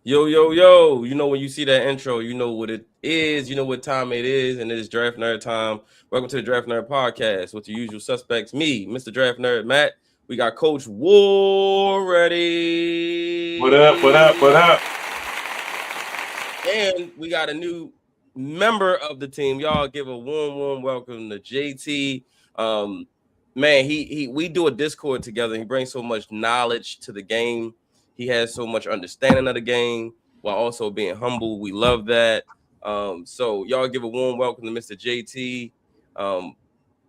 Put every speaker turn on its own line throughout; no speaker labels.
Yo, yo, yo. You know, when you see that intro, you know what it is. You know what time it is. And it is Draft Nerd time. Welcome to the Draft Nerd podcast with the usual suspects. Me, Mr. Draft Nerd, Matt. We got Coach War
What up? What up? What
ready.
up?
And we got a new member of the team. Y'all give a warm welcome to JT. Man, he we do a Discord together. He brings so much knowledge to the game. He has so much understanding of the game while also being humble. We love that. So y'all give a warm welcome to Mr. JT.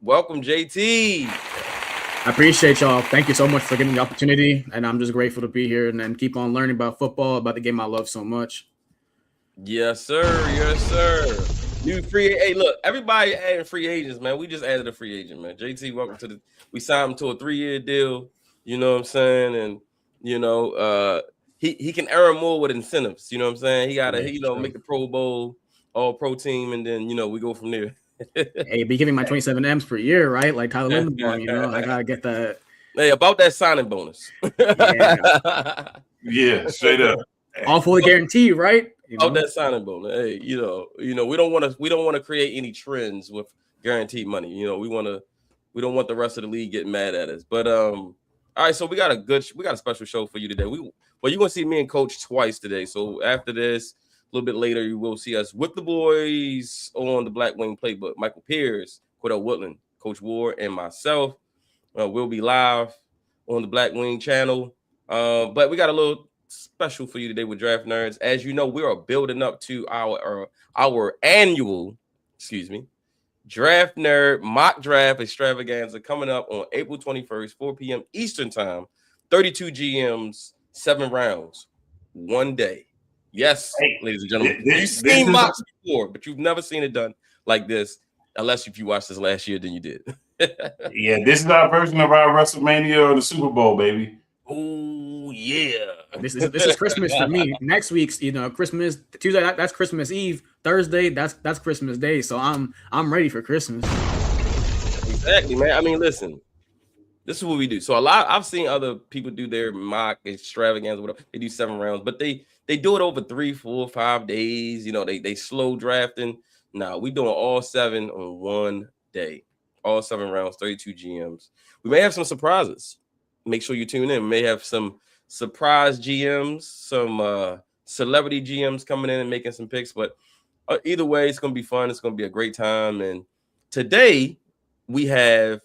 Welcome, JT.
I appreciate y'all. Thank you so much for giving me the opportunity, and I'm just grateful to be here and keep on learning about football, about the game I love so much.
Yes, sir. Yes, sir. New free. Hey, look, everybody adding free agents, man. We just added a free agent, man. JT, welcome to the. We signed him to a 3-year deal. You know what I'm saying? And he can earn more with incentives. You know what I'm saying? He gotta make the Pro Bowl, All Pro team, and then we go from there.
Hey, be giving my 27 M's per year, right? Like Tyler Linderbaum, I gotta get that.
Hey, about that signing bonus.
Yeah, straight up.
All fully guaranteed, right?
About that signing bonus. Hey, we don't want to create any trends with guaranteed money. We don't want the rest of the league getting mad at us. But all right, so we got a special show for you today. You're gonna see me and Coach twice today. So after this, a little bit later, you will see us with the boys on the Black Wing Playbook. Michael Pierce, Cordell Woodland, Coach Ward, and myself will be live on the Black Wing channel. But we got a little special for you today with Draft Nerds. As you know, we are building up to our annual, Draft Nerd mock draft extravaganza coming up on April 21st, 4 p.m. Eastern time. 32 GMs, 7 rounds, 1 day. Yes, ladies and gentlemen. You've seen mocks before, but you've never seen it done like this, unless if you watched this last year, then you did.
Yeah, this is our version of our WrestleMania or the Super Bowl, baby.
Oh yeah.
This is Christmas for me. Next week's, Christmas Tuesday. That's Christmas Eve. Thursday, that's Christmas Day. So I'm ready for Christmas.
Exactly, man. I mean, listen. This is what we do. So I've seen other people do their mock extravaganza, whatever. They do 7 rounds, but they do it over 3, 4, 5 days. They slow drafting. Now we doing all 7 on 1 day. All 7 rounds, 32 GMs. We may have some surprises. Make sure you tune in. We may have some surprise GMs, some celebrity GMs coming in and making some picks. But either way, it's going to be fun. It's going to be a great time. And today we have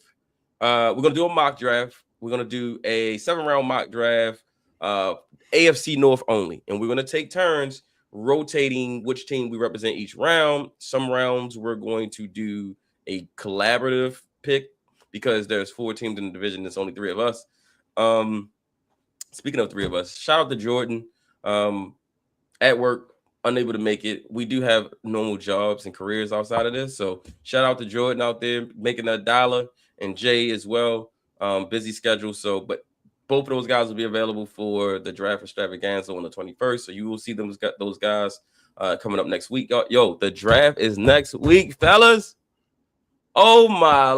we're going to do a mock draft. We're going to do a 7-round mock draft, AFC North only. And we're going to take turns rotating which team we represent each round. Some rounds we're going to do a collaborative pick because there's 4 teams in the division. There's only 3 of us. Speaking of 3 of us, shout out to Jordan. At work, unable to make it. We do have normal jobs and careers outside of this. So shout out to Jordan out there making that dollar. And Jay as well, busy schedule. So, but both of those guys will be available for the draft extravaganza on the 21st. So you will see those guys coming up next week. Yo, the draft is next week, fellas. Oh my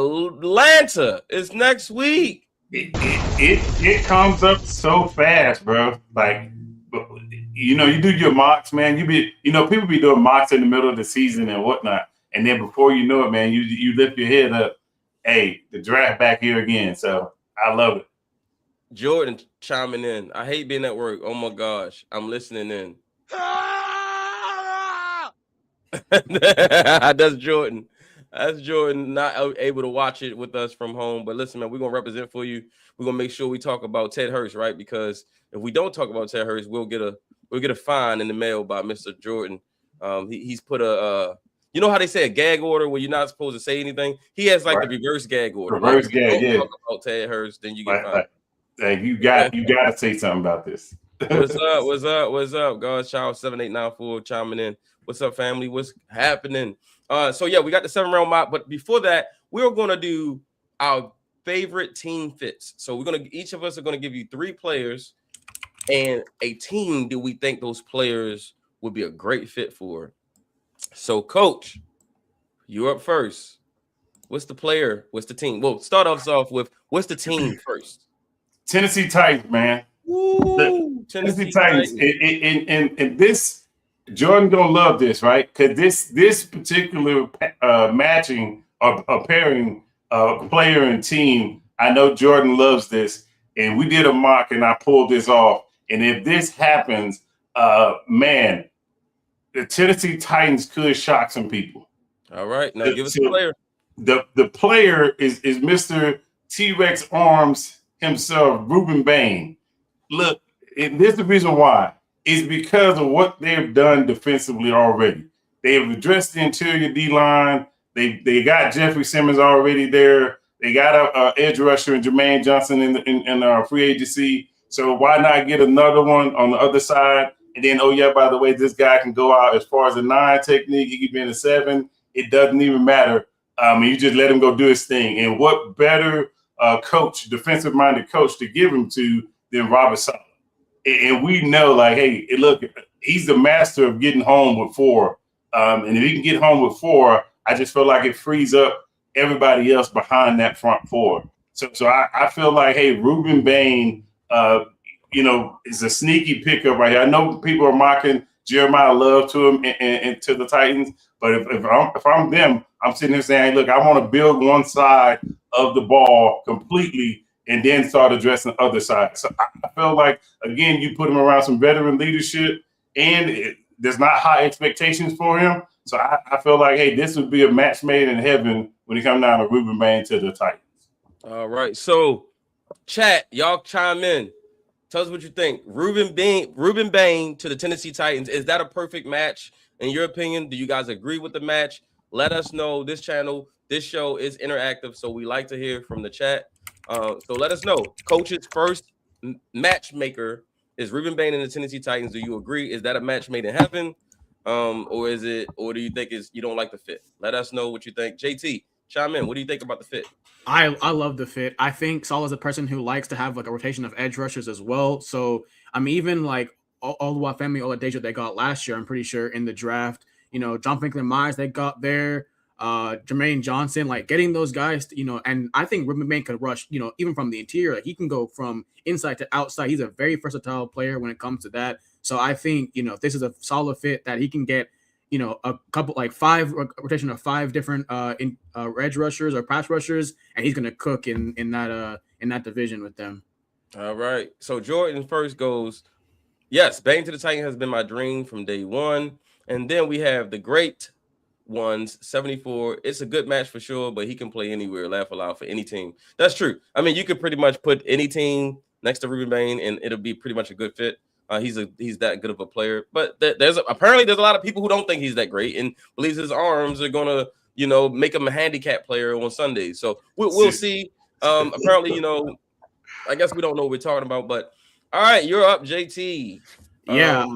Lanta, it's next week.
It comes up so fast, bro. Like, you do your mocks, man. People be doing mocks in the middle of the season and whatnot, and then before you know it, man, you lift your head up. Hey, the draft back here again. So I love it.
Jordan chiming in. I hate being at work. Oh my gosh. I'm listening in. That's Jordan. That's Jordan not able to watch it with us from home. But listen, man, we're going to represent for you. We're going to make sure we talk about Ted Hurst, right? Because if we don't talk about Ted Hurst, we'll get a fine in the mail by Mr. Jordan. He's put a you know how they say a gag order where you're not supposed to say anything? He has like the reverse gag order.
Reverse gag, yeah.
Talk about Ted Hurst, then you get fined.
Hey, you got to say something about this.
What's up, guys? Child 7894 chiming in. What's up, family? What's happening? So yeah, we got the 7-round mock, but before that, we're gonna do our favorite team fits. So each of us are gonna give you 3 players and a team that we think those players would be a great fit for. So, Coach, you're up first. What's the player? What's the team? Well, start us off with what's the team first?
Tennessee Titans, man.
Woo!
Tennessee Titans. And this, Jordan gonna love this, right? Because this particular matching or pairing player and team, I know Jordan loves this. And we did a mock, and I pulled this off. And if this happens, man, the Tennessee Titans could shock some people.
All right, now give us the player.
The player is Mr. T-Rex Arms himself, Ruben Bain. Look, and this is the reason why. It's because of what they've done defensively already. They have addressed the interior D-line. They got Jeffrey Simmons already there. They got a edge rusher and Jermaine Johnson in free agency. So why not get another one on the other side? And then, oh yeah, by the way, this guy can go out as far as a 9 technique. He can be in a 7. It doesn't even matter. You just let him go do his thing. And what better coach, defensive-minded coach, to give him to than Robert Saleh? And we know, like, hey, look, he's the master of getting home with 4. And if he can get home with 4, I just feel like it frees up everybody else behind that front 4. So I feel like, hey, Ruben Bain, is a sneaky pickup right here. I know people are mocking Jeremiah Love to him and to the Titans, but if I'm them, I'm sitting here saying, look, I want to build one side of the ball completely and then start addressing the other side. So I feel like, again, you put him around some veteran leadership, and there's not high expectations for him. So I feel like, hey, this would be a match made in heaven when it comes down to Ruben Bain to the Titans.
All right. So, chat, y'all chime in. Tell us what you think. Ruben Bain to the Tennessee Titans. Is that a perfect match in your opinion? Do you guys agree with the match? Let us know. This show is interactive, so we like to hear from the chat. So let us know. Coach's first matchmaker is Ruben Bain and the Tennessee Titans. Do you agree? Is that a match made in heaven? Or do you think you don't like the fit? Let us know what you think. JT, chime in. What do you think about the fit?
I love the fit. I think Saul is a person who likes to have like a rotation of edge rushers as well. So I'm even like Oluwafemi Oladejo they got last year, I'm pretty sure in the draft. John Franklin Myers they got there. Jermaine Johnson, like getting those guys, and I think Ruben Bain could rush, even from the interior. Like he can go from inside to outside. He's a very versatile player when it comes to that. So I think, this is a solid fit that he can get, a couple, like 5 rotation of 5 different edge rushers or pass rushers, and he's gonna cook in that division with them.
All right. So Jordan first goes, yes, Bain to the Titan has been my dream from day one. And then we have the great ones, 74. It's a good match for sure, but he can play anywhere, laugh aloud for any team. That's true. I mean, you could pretty much put any team next to Ruben Bain, and it'll be pretty much a good fit. He's that good of a player, but there's a lot of people who don't think he's that great and believes his arms are gonna, make him a handicap player on Sundays. So we'll see. Apparently, I guess we don't know what we're talking about, but all right, you're up, JT.
Yeah.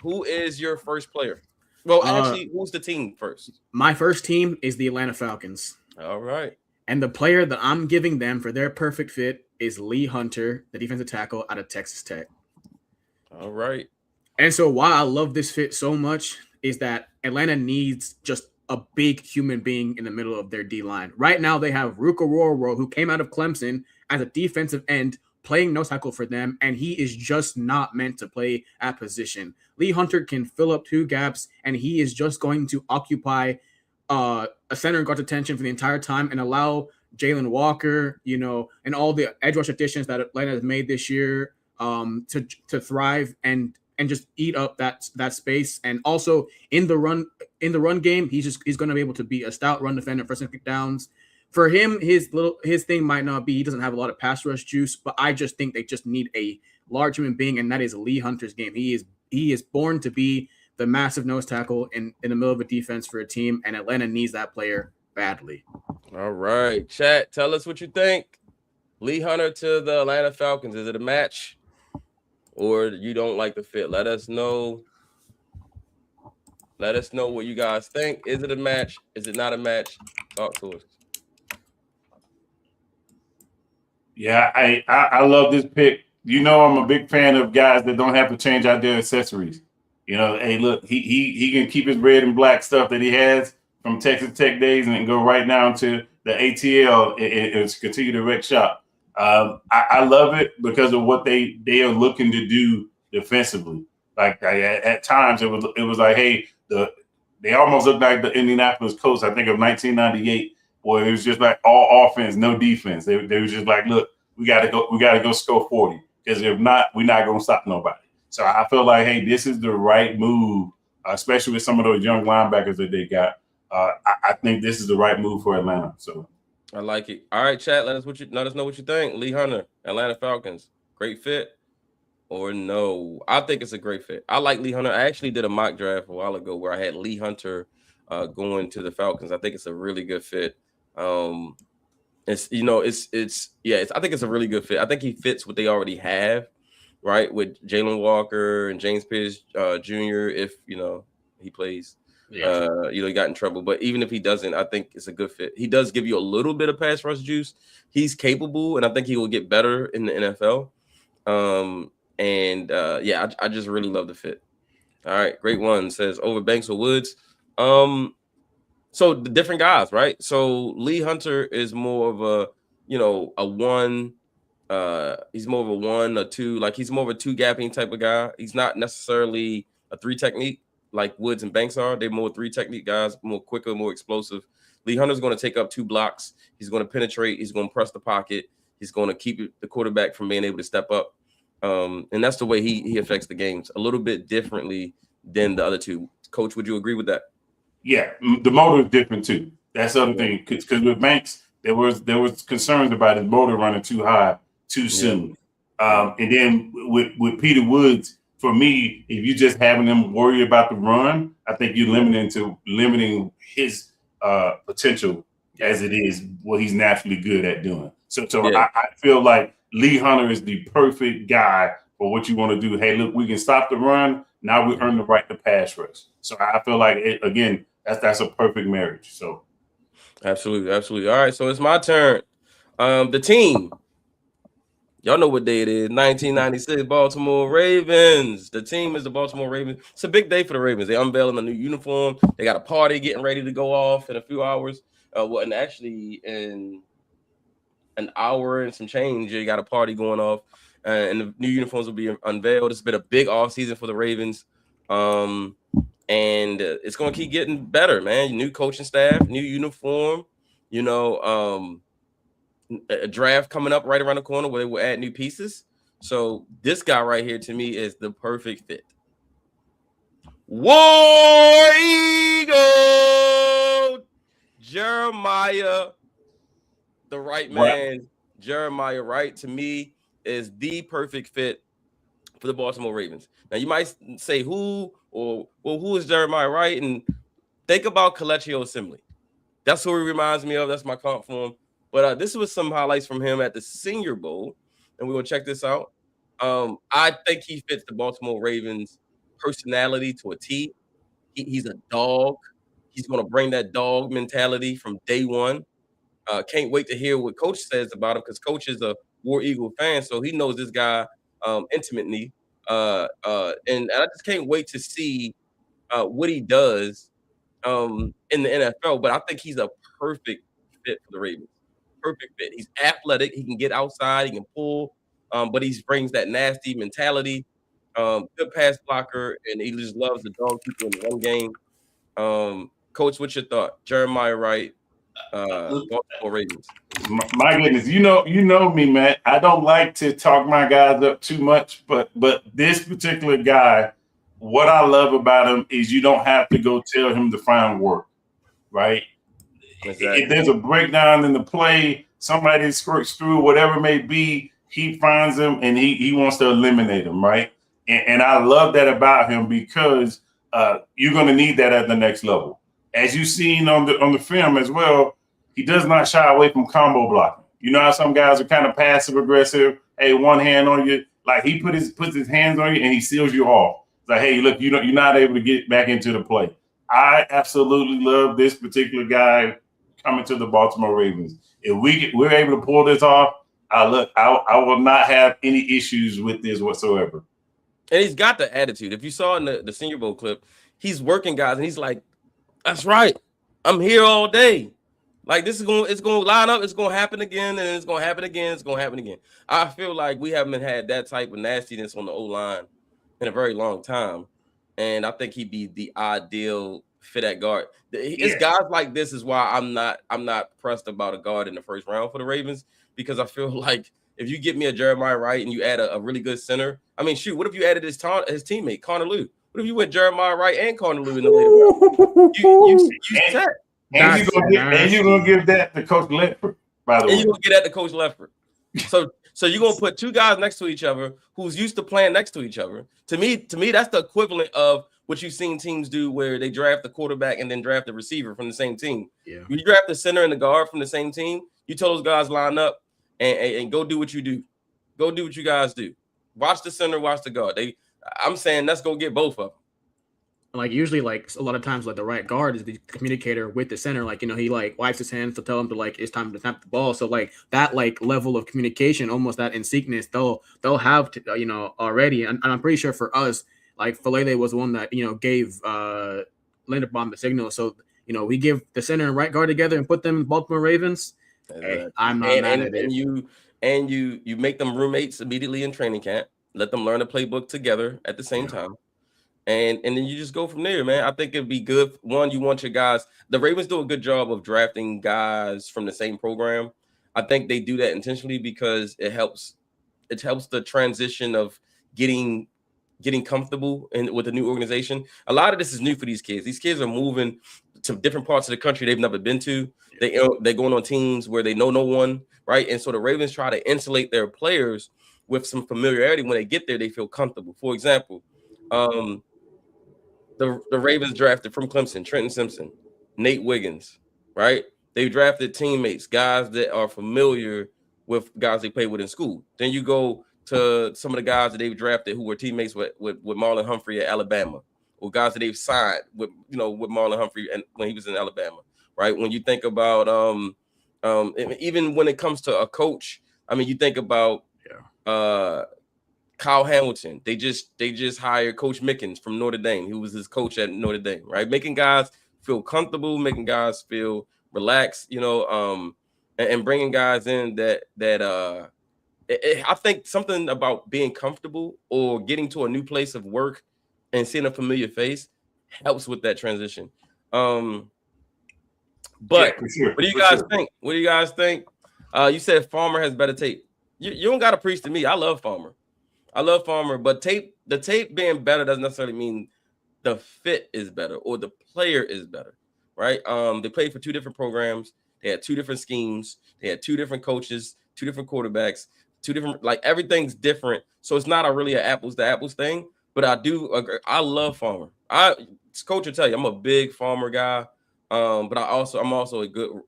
Who is your first player? Well, actually, who's the team first?
My first team is the Atlanta Falcons.
All right.
And the player that I'm giving them for their perfect fit is Lee Hunter, the defensive tackle out of Texas Tech.
All right.
And so why I love this fit so much is that Atlanta needs just a big human being in the middle of their D-line. Right now, they have Ruka Roro, who came out of Clemson as a defensive end, playing nose tackle for them, and he is just not meant to play at position. Lee Hunter can fill up 2 gaps, and he is just going to occupy a center and guard attention for the entire time and allow Jalen Walker, and all the edge rush additions that Atlanta has made this year to thrive and just eat up that space. And also in the run game, he's going to be able to be a stout run defender for second downs. For him, his thing might not be he doesn't have a lot of pass rush juice, but I just think they just need a large human being, and that is Lee Hunter's game. He is born to be the massive nose tackle in the middle of a defense for a team, and Atlanta needs that player badly.
All right, chat, tell us what you think. Lee Hunter to the Atlanta Falcons. Is it a match, or you don't like the fit? Let us know. Let us know what you guys think. Is it a match? Is it not a match? Talk to us.
Yeah, I love this pick. I'm a big fan of guys that don't have to change out their accessories. Hey, look, he can keep his red and black stuff that he has from Texas Tech days and go right down to the ATL and continue to wreck shop. I love it because of what they are looking to do defensively. Like at times, it was like, hey, they almost looked like the Indianapolis Colts, I think, of 1998, where it was just like all offense, no defense. They was just like, look, we got to go score 40, because if not, we're not going to stop nobody. So I feel like, hey, this is the right move, especially with some of those young linebackers that they got. I think this is the right move for Atlanta. So
I like it. All right, chat. Let us know what you think. Lee Hunter, Atlanta Falcons, great fit or no? I think it's a great fit. I like Lee Hunter. I actually did a mock draft a while ago where I had Lee Hunter going to the Falcons. I think it's a really good fit. It's I think it's a really good fit. I think he fits what they already have, right? With Jalen Walker and James Pierce Jr. If he plays.
yeah.
He got in trouble, but even if he doesn't, I think it's a good fit. He does give you a little bit of pass rush juice. He's capable, and I think he will get better in the NFL. I just really love the fit. All right, great one says over Banks or Woods. So the different guys, right? So Lee Hunter is more of a one. He's more of a 1 or 2. Like he's more of a 2 gapping type of guy. He's not necessarily a 3 technique like Woods and Banks are. They're more 3 technique guys, more quicker, more explosive. Lee Hunter's going to take up 2 blocks. He's going to penetrate. He's going to press the pocket. He's going to keep the quarterback from being able to step up. And that's the way he affects the games a little bit differently than the other 2. Coach, would you agree with that?
Yeah, the motor is different too. That's the other thing, because with Banks, there was concerns about his motor running too high too soon. And then with Peter Woods, for me, if you just having him worry about the run, I think you're limiting his potential as it is what he's naturally good at doing. So I feel like Lee Hunter is the perfect guy for what you want to do. Hey, look, we can stop the run. Now we earn the right to pass rush. So I feel like that's a perfect marriage. So
absolutely. All right, so it's my turn. The team. Y'all know what day it is. 1996 Baltimore Ravens. The team is the Baltimore Ravens. It's a big day for the Ravens. They're unveiling a new uniform. They got a party getting ready to go off in a few hours. And actually in an hour and some change, you got a party going off. And the new uniforms will be unveiled. It's been a big offseason for the Ravens. And it's going to keep getting better, man. New coaching staff, new uniform, a draft coming up right around the corner where they will add new pieces. So this guy right here to me is the perfect fit. War Eagle Jeremiah, the right man. Jeremiah Wright to me is the perfect fit for the Baltimore Ravens. Now you might say who is Jeremiah Wright? And think about Kelechi Osemele. That's who he reminds me of. That's my comp for him. But this was some highlights from him at the Senior Bowl, and we're going to check this out. I think he fits the Baltimore Ravens' personality to a T. He's a dog. He's going to bring that dog mentality from day one. Can't wait to hear what Coach says about him, because Coach is a War Eagle fan, so he knows this guy intimately. And I just can't wait to see what he does in the NFL. But I think he's a perfect fit for the Ravens. Perfect fit. He's athletic. He can get outside. He can pull, but he brings that nasty mentality. Good pass blocker, and he just loves the dog people in the run game. Coach, what's your thought? Jeremiah Wright, Baltimore Ravens.
My goodness, you know me, man. I don't like to talk my guys up too much, but this particular guy, what I love about him is you don't have to go tell him to find work, right? Exactly. If there's a breakdown in the play, somebody skirts through, whatever it may be, he finds them and he wants to eliminate them, right? And I love that about him, because you're going to need that at the next level. As you've seen on the film as well, he does not shy away from combo blocking. You know how some guys are kind of passive aggressive. Hey, one hand on you, like he puts his hands on you and he seals you off. It's like, hey, look, you're not able to get back into the play. I absolutely love this particular guy coming to the Baltimore Ravens. If we're able to pull this off, I will not have any issues with this whatsoever.
And he's got the attitude. If you saw in the Senior Bowl clip, he's working guys, and he's like, "That's right, I'm here all day. Like it's going to line up. It's going to happen again, and it's going to happen again. It's going to happen again. I feel like we haven't had that type of nastiness on the O-line in a very long time, and I think he'd be the ideal fit at guard. It's guys like this is why I'm not pressed about a guard in the first round for the Ravens, because I feel like if you get me a Jeremiah Wright and you add a really good center, I mean, shoot, what if you added his teammate Connor Lew? What if you went Jeremiah Wright and Connor Lew in the later round? You set.
And you're gonna give that to Coach Ledford, by the way.
And you're gonna get that to Coach Ledford. So you're gonna put two guys next to each other who's used to playing next to each other. To me, that's the equivalent of what you've seen teams do where they draft the quarterback and then draft the receiver from the same team.
Yeah.
When you draft the center and the guard from the same team, you tell those guys line up and go do what you do. Go do what you guys do. Watch the center, watch the guard. I'm saying let's go get both of them.
Like usually, like a lot of times, like the right guard is the communicator with the center. Like, he like wipes his hands to tell him to like it's time to snap the ball. So like that like level of communication, almost that instinctness, they'll have to already. And I'm pretty sure for us, like Falele was the one that gave Linderbaum the signal. So we give the center and right guard together and put them in Baltimore Ravens. Hey, I'm not mad at it.
And you make them roommates immediately in training camp. Let them learn the playbook together at the same time. And then you just go from there, man. I think it'd be good. One, you want your guys. The Ravens do a good job of drafting guys from the same program. I think they do that intentionally because it helps the transition of getting comfortable with a new organization. A lot of this is new for these kids. These kids are moving to different parts of the country they've never been to. They're going on teams where they know no one, right? And so the Ravens try to insulate their players with some familiarity. When they get there, they feel comfortable. For example, the Ravens drafted from Clemson, Trenton Simpson, Nate Wiggins, right? They drafted teammates, guys that are familiar with guys they played with in school. Then you go to some of the guys that they've drafted who were teammates with Marlon Humphrey at Alabama, or guys that they've signed with Marlon Humphrey and when he was in Alabama, right? When you think about even when it comes to a coach, I mean, you think about Kyle Hamilton. They just hired Coach Mickens from Notre Dame, who was his coach at Notre Dame, right? Making guys feel comfortable, making guys feel relaxed, and bringing guys in that I think something about being comfortable or getting to a new place of work and seeing a familiar face helps with that transition. But
for sure.
What do you guys think? What do you guys think? You said Farmer has better tape. You don't got to preach to me. I love Farmer, but the tape being better doesn't necessarily mean the fit is better or the player is better, right? They played for two different programs. They had two different schemes. They had two different coaches, two different quarterbacks, two different, like everything's different. So it's not really an apples to apples thing, but I do agree. I love Farmer. Coach will tell you, I'm a big Farmer guy. But I'm also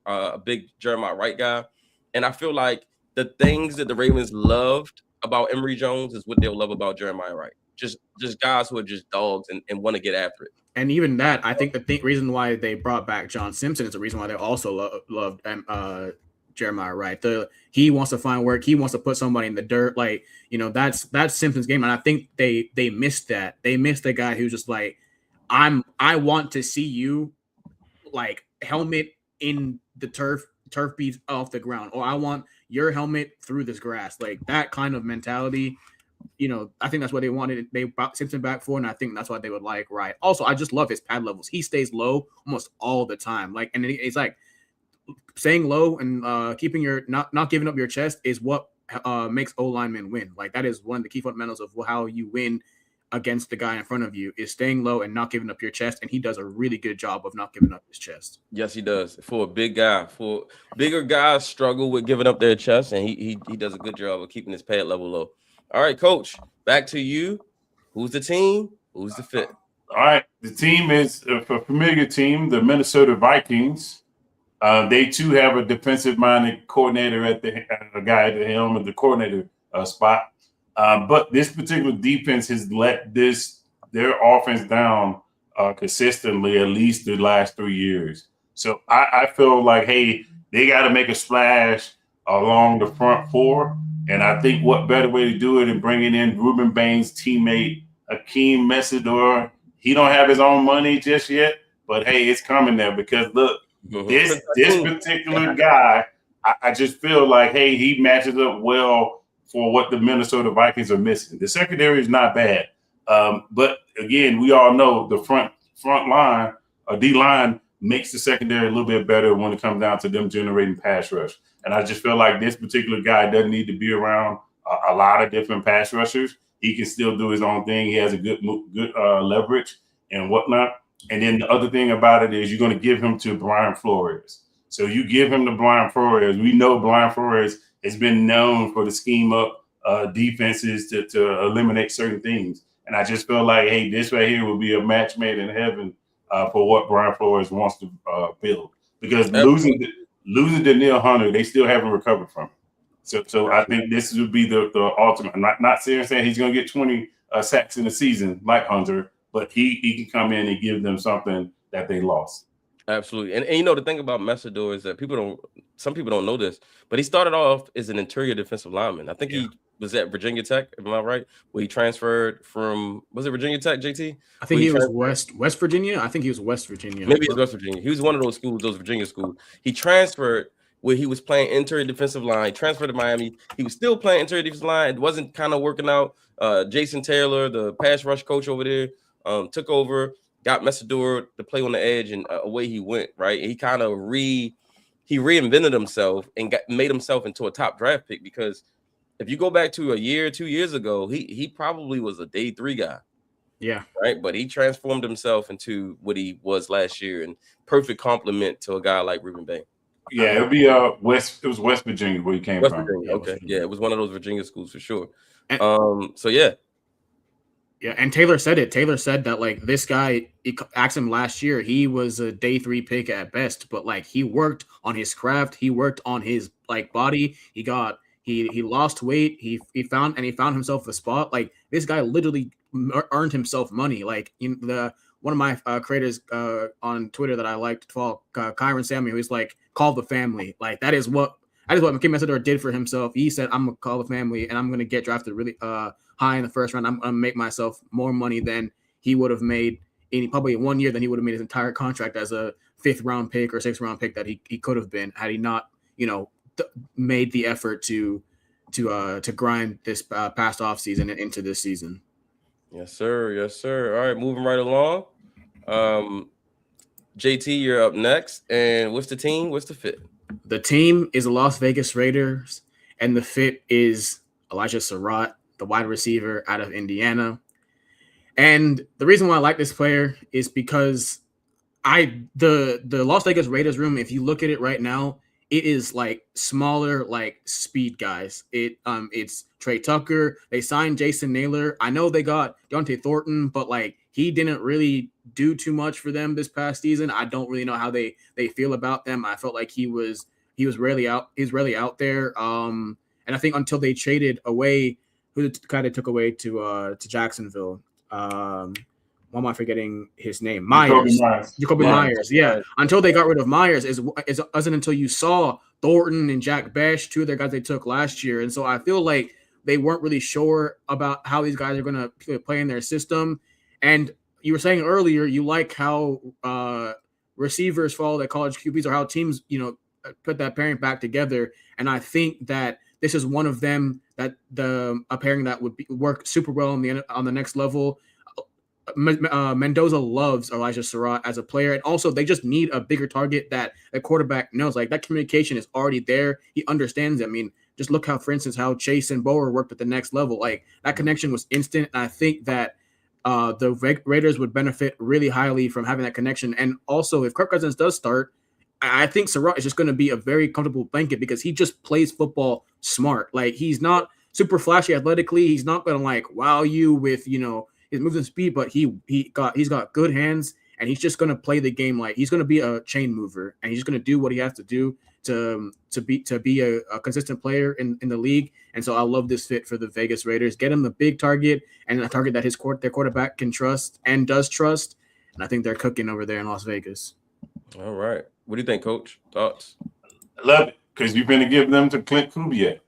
a big Jeremiah Wright guy. And I feel like the things that the Ravens loved about Emory Jones is what they'll love about Jeremiah Wright. Just guys who are just dogs and want to get after it.
And even that, I think the reason why they brought back John Simpson is the reason why they also loved Jeremiah Wright. He wants to find work. He wants to put somebody in the dirt. Like, that's Simpson's game. And I think they missed that. They missed the guy who's just like, I want to see you like helmet in the turf beats off the ground, or I want your helmet through this grass. Like that kind of mentality. I think that's what they wanted. They brought Simpson back for, and I think that's what they would like. Right. Also, I just love his pad levels. He stays low almost all the time. Like, and it's like staying low and keeping your not giving up your chest is what makes O linemen win. Like that is one of the key fundamentals of how you win against the guy in front of you is staying low and not giving up your chest. And he does a really good job of not giving up his chest.
Yes, he does. For a big guy, for bigger guys struggle with giving up their chest, and he does a good job of keeping his pad level low. All right, Coach, back to you. Who's the team? Who's the fit?
All right, the team is a familiar team, the Minnesota Vikings. They too have a defensive-minded coordinator a guy at the helm of the coordinator spot. But this particular defense has let their offense down consistently at least the last 3 years. So I feel like, hey, they got to make a splash along the front four. And I think what better way to do it than bringing in Ruben Bain's teammate, Akeem Messidor. He don't have his own money just yet, but hey, it's coming there because look, This particular guy, I just feel like, hey, he matches up well for what the Minnesota Vikings are missing. The secondary is not bad, but again, we all know the front line or D line makes the secondary a little bit better when it comes down to them generating pass rush. And I just feel like this particular guy doesn't need to be around a lot of different pass rushers. He can still do his own thing. He has a good leverage and whatnot. And then the other thing about it is you're going to give him to Brian Flores. So you give him to Brian Flores. We know Brian Flores has been known for the scheme up defenses to eliminate certain things. And I just feel like, hey, this right here will be a match made in heaven for what Brian Flores wants to build. Because losing Danielle Hunter, they still haven't recovered from it. So I think this would be the ultimate. I'm not saying he's going to get 20 sacks in a season like Hunter, but he can come in and give them something that they lost.
Absolutely. And the thing about Messidor is that some people don't know this, but he started off as an interior defensive lineman. I think he was at Virginia Tech, am I right? Where he transferred from, was it Virginia Tech, JT?
I think he was West Virginia. I think he was West Virginia.
Maybe it was West Virginia. He was one of those schools, those Virginia schools. He transferred where he was playing interior defensive line. He transferred to Miami. He was still playing interior defensive line. It wasn't kind of working out. Jason Taylor, the pass rush coach over there, took over, got Messidor to play on the edge, and away he went, right? And he kind of reinvented himself and made himself into a top draft pick, because if you go back to a year, 2 years ago, he probably was a day 3 guy.
Yeah.
Right. But he transformed himself into what he was last year, and perfect compliment to a guy like Ruben Bain.
Yeah, it'll be West Virginia where he came from.
Virginia, okay. Yeah, it was one of those Virginia schools for sure. So yeah.
Yeah, and Taylor said it. Taylor said that, like, this guy, he asked him last year, he was a day 3 pick at best, but like he worked on his craft, he worked on his body, he lost weight, he found himself a spot. Like, this guy literally earned himself money. Like, one of my creators on Twitter that I like to follow, Kyron Samuel, he's like, call the family. Like, that is what Kim Messidor did for himself. He said, I'm gonna call the family and I'm gonna get drafted really high in the first round. I'm gonna make myself more money than he would have made in probably 1 year than he would have made his entire contract as a 5th round pick or 6th round pick that he could have been had he not made the effort to grind this past off season and into this season.
Yes, sir. All right, moving right along. JT, you're up next. And what's the team? What's the fit?
The team is the Las Vegas Raiders, and the fit is Elijah Surratt, the wide receiver out of Indiana. And the reason why I like this player is because the Las Vegas Raiders room, if you look at it right now, it is like smaller, like speed guys. It's Trey Tucker. They signed Jason Naylor. I know they got Deontay Thornton, but like he didn't really do too much for them this past season. I don't really know how they feel about them. I felt like he was rarely out. He's rarely out there. And I think until they traded away, who kind of took away to Jacksonville. Why am I forgetting his name? Jacoby Myers. Yeah. Until they got rid of Myers, it wasn't until you saw Thornton and Jack Besh, 2 of their guys they took last year. And so I feel like they weren't really sure about how these guys are going to play in their system. And you were saying earlier, you like how receivers follow their college QBs, or how teams, put that pairing back together. And I think that this is one of them, that a pairing that would work super well on the next level. Mendoza loves Elijah Surratt as a player, and also they just need a bigger target that the quarterback knows. Like, that communication is already there. He understands it. I mean, just look how, for instance, how Chase and Bower worked at the next level. Like, that connection was instant. And I think that the Raiders would benefit really highly from having that connection. And also, if Kirk Cousins does start, I think Surratt is just going to be a very comfortable blanket, because he just plays football smart. Like, he's not super flashy athletically. He's not going to like wow you with his moves and speed, but he's got good hands, and he's just going to play the game like he's going to be a chain mover, and he's just going to do what he has to do to be a consistent player in the league. And so I love this fit for the Vegas Raiders. Get him a big target, and a target that their quarterback can trust and does trust. And I think they're cooking over there in Las Vegas.
All right. What do you think, Coach? Thoughts?
I love it, because you're going to give them to Clint Kubiak.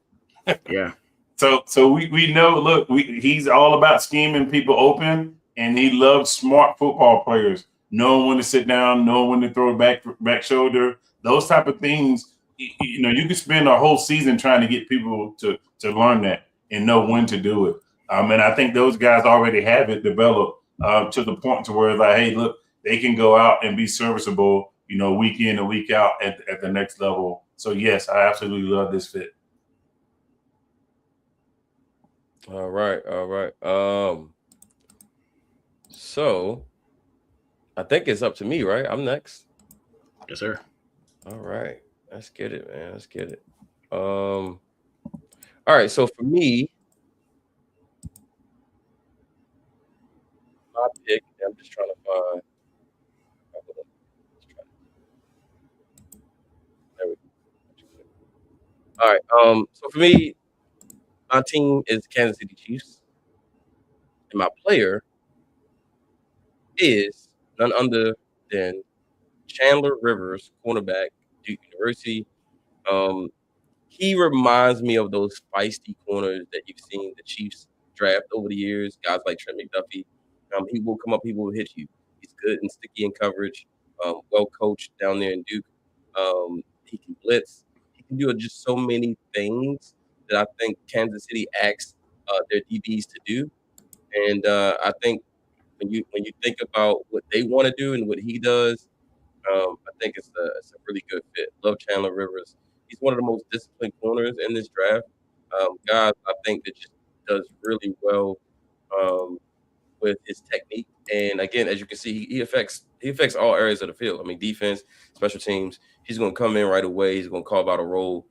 Yeah.
So we know, look, he's all about scheming people open, and he loves smart football players, knowing when to sit down, knowing when to throw a back shoulder, those type of things. You know, you can spend a whole season trying to get people to learn that and know when to do it. And I think those guys already have it developed to the point to where it's like, hey, look, they can go out and be serviceable, you know, week in and week out at the next level. So yes, I absolutely love this fit.
All right. So I think it's up to me, right? I'm next.
Yes, sir.
All right. Let's get it, man. Let's get it. All right. So for me, my pick, I'm just trying to find. There we go. All right. So for me, my team is Kansas City Chiefs, and my player is none other than Chandler Rivers, cornerback, Duke University. Um, he reminds me of those feisty corners that you've seen the Chiefs draft over the years. Guys like Trent McDuffie. He will come up, he will hit you. He's good and sticky in coverage. Well coached down there in Duke. He can blitz. He can do just so many things that I think Kansas City asks their DBs to do. And I think when you think about what they want to do and what he does, I think it's a really good fit. Love Chandler Rivers. He's one of the most disciplined corners in this draft. Guys, I think that just does really well with his technique. And again, as you can see, he affects all areas of the field. I mean, defense, special teams. He's going to come in right away. He's going to carve out a role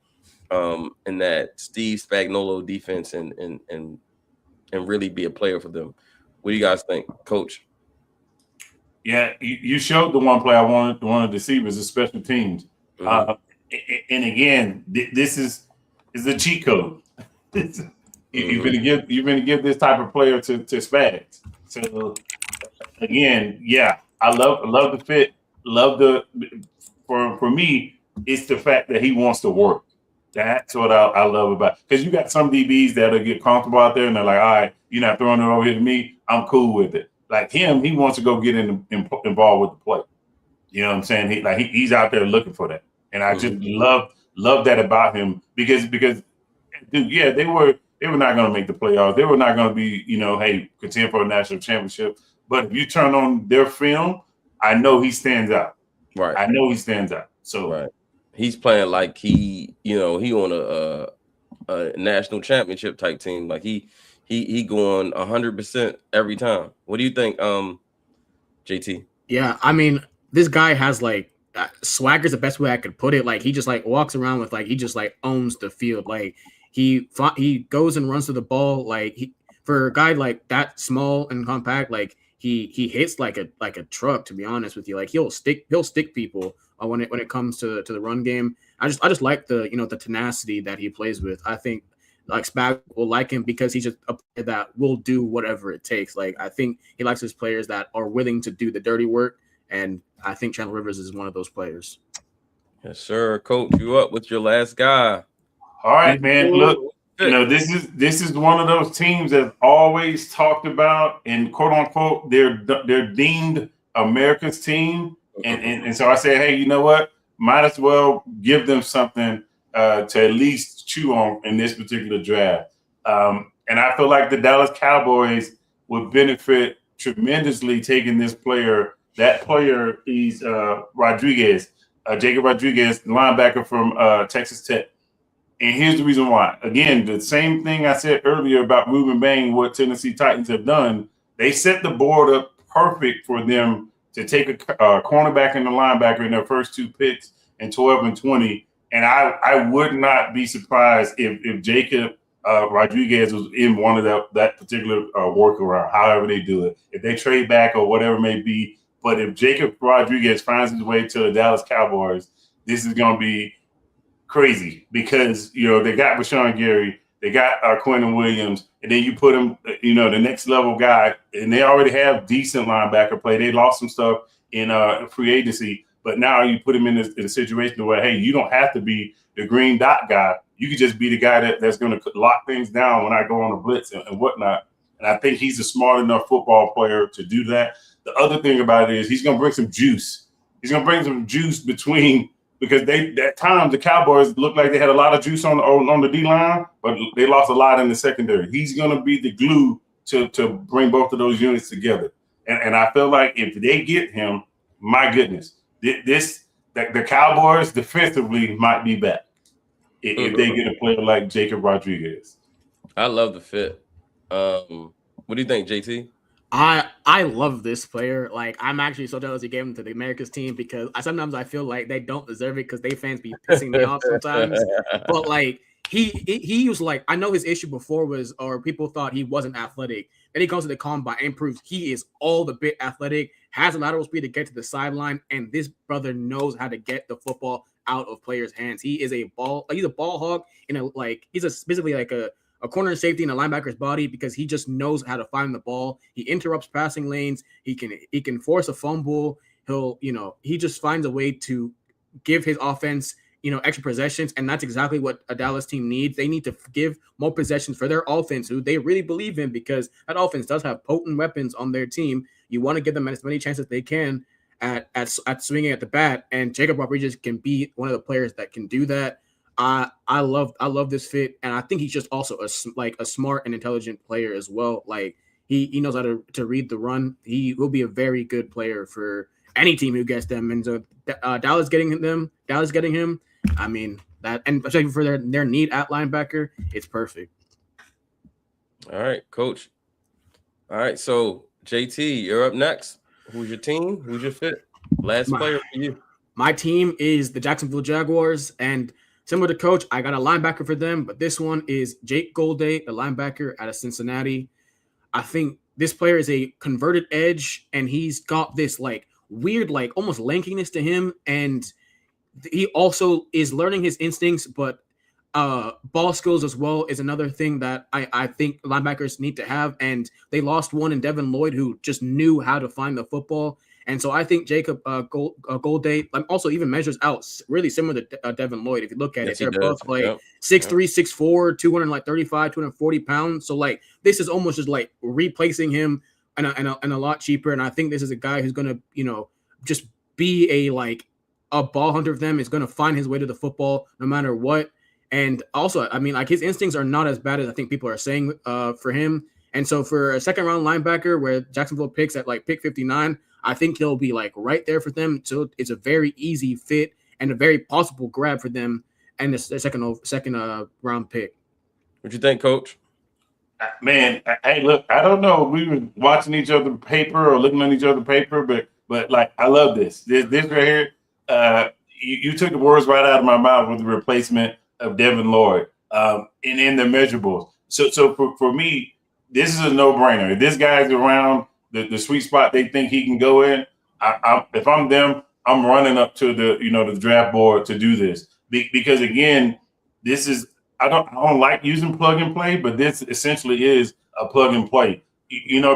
in that Steve Spagnuolo defense and really be a player for them. What do you guys think, Coach?
Yeah, you showed the one play I wanted to see was the special teams. Mm-hmm. And again, this is a cheat code. You're gonna give this type of player to Spags. So again, yeah, I love the fit. For me, it's the fact that he wants to work. That's what I love about, because you got some DBs that'll get comfortable out there and they're like, all right, you're not throwing it over here to me. I'm cool with it. Like him, he wants to go get involved with the play. You know what I'm saying? He's out there looking for that, and I just love that about him because dude, yeah, they were not going to make the playoffs. They were not going to be, hey, contend for a national championship. But if you turn on their film, I know he stands out.
Right.
I know he stands out. So
right. He's playing like he on a national championship type team. Like he going 100% every time. What do you think, JT?
Yeah, I mean, this guy has like swagger's the best way I could put it. Like he just like walks around with he just like owns the field. Like he goes and runs to the ball. Like for a guy like that small and compact, like he hits like a truck. To be honest with you, like he'll stick people when it comes to the run game. I just like the the tenacity that he plays with. I think like Spag will like him because he's just a player that will do whatever it takes. Like I think he likes his players that are willing to do the dirty work, and I think Chandler Rivers is one of those players.
Yes, sir. Coach, you up with your last guy?
All right, man. Look, this is one of those teams that's always talked about and quote unquote they're deemed America's team, and so I said, hey, you know what? Might as well give them something to at least chew on in this particular draft. And I feel like the Dallas Cowboys would benefit tremendously taking this player. That player is Rodriguez, Jacob Rodriguez, linebacker from Texas Tech. And here's the reason why. Again, the same thing I said earlier about Ruben Bain, what Tennessee Titans have done. They set the board up perfect for them to take a cornerback and a linebacker in their first two picks in 12 and 20. And I would not be surprised if Jacob Rodriguez was in one of that particular workaround, however they do it. If they trade back or whatever it may be. But if Jacob Rodriguez finds his way to the Dallas Cowboys, this is going to be crazy because, they got Rashawn Gary, they got Quentin Williams, and then you put him, the next level guy, and they already have decent linebacker play. They lost some stuff in free agency, but now you put him in a situation where, hey, you don't have to be the green dot guy. You could just be the guy that's going to lock things down when I go on a blitz and whatnot. And I think he's a smart enough football player to do that. the other thing about it is he's going to bring some juice. He's going to bring some juice between because at times the Cowboys looked like they had a lot of juice on the D-line, but they lost a lot in the secondary. He's going to be the glue to bring both of those units together. And I feel like if they get him, my goodness, the Cowboys defensively might be back if they get a player like Jacob Rodriguez.
I love the fit. What do you think, JT?
I love this player. Like, I'm actually so jealous he gave him to the America's team because sometimes I feel like they don't deserve it because they fans be pissing me off sometimes. But like he was like, I know his issue before was, or people thought he wasn't athletic. Then he goes to the combine and proves he is all the bit athletic, has a lateral speed to get to the sideline, and this brother knows how to get the football out of players' hands. He is he's a ball hog he's basically like a corner safety in a linebacker's body because he just knows how to find the ball. He interrupts passing lanes. He can force a fumble. He just finds a way to give his offense, extra possessions. And that's exactly what a Dallas team needs. They need to give more possessions for their offense, who they really believe in, because that offense does have potent weapons on their team. You want to give them as many chances as they can at swinging at the bat. And Jacob Rodriguez can be one of the players that can do that. I love this fit, and I think he's just also a smart and intelligent player as well. Like he knows how to read the run. He will be a very good player for any team who gets them. And so Dallas getting him. I mean that, and especially for their need at linebacker, it's perfect.
All right, Coach. All right, so JT, you're up next. Who's your team? Who's your fit? Last player for you.
My team is the Jacksonville Jaguars, and similar to Coach, I got a linebacker for them, but this one is Jake Golday, the linebacker out of Cincinnati. I think this player is a converted edge, and he's got this like weird, like almost lankiness to him, and he also is learning his instincts, but ball skills as well is another thing that I think linebackers need to have, and they lost one in Devin Lloyd who just knew how to find the football. And so I think Jacob Golday also even measures out really similar to Devin Lloyd. If you look at it, they're both like 6'3", 6'4", 235, 240 pounds. So like this is almost just like replacing him and a lot cheaper. And I think this is a guy who's going to, just be a ball hunter for them, is going to find his way to the football no matter what. And also, I mean, like his instincts are not as bad as I think people are saying for him. And so for a second round linebacker where Jacksonville picks at pick 59, I think he'll be right there for them. So it's a very easy fit and a very possible grab for them and the second round pick.
What you think, Coach?
Man, hey, look, I don't know. We were watching each other paper or looking at each other paper, but I love this. This right here. You took the words right out of my mouth with the replacement of Devin Lloyd and in the measurables. So for me, this is a no-brainer. If this guy's around the sweet spot they think he can go in, if I'm them, I'm running up to the draft board to do this because again, this is I don't like using plug and play, but this essentially is a plug and play.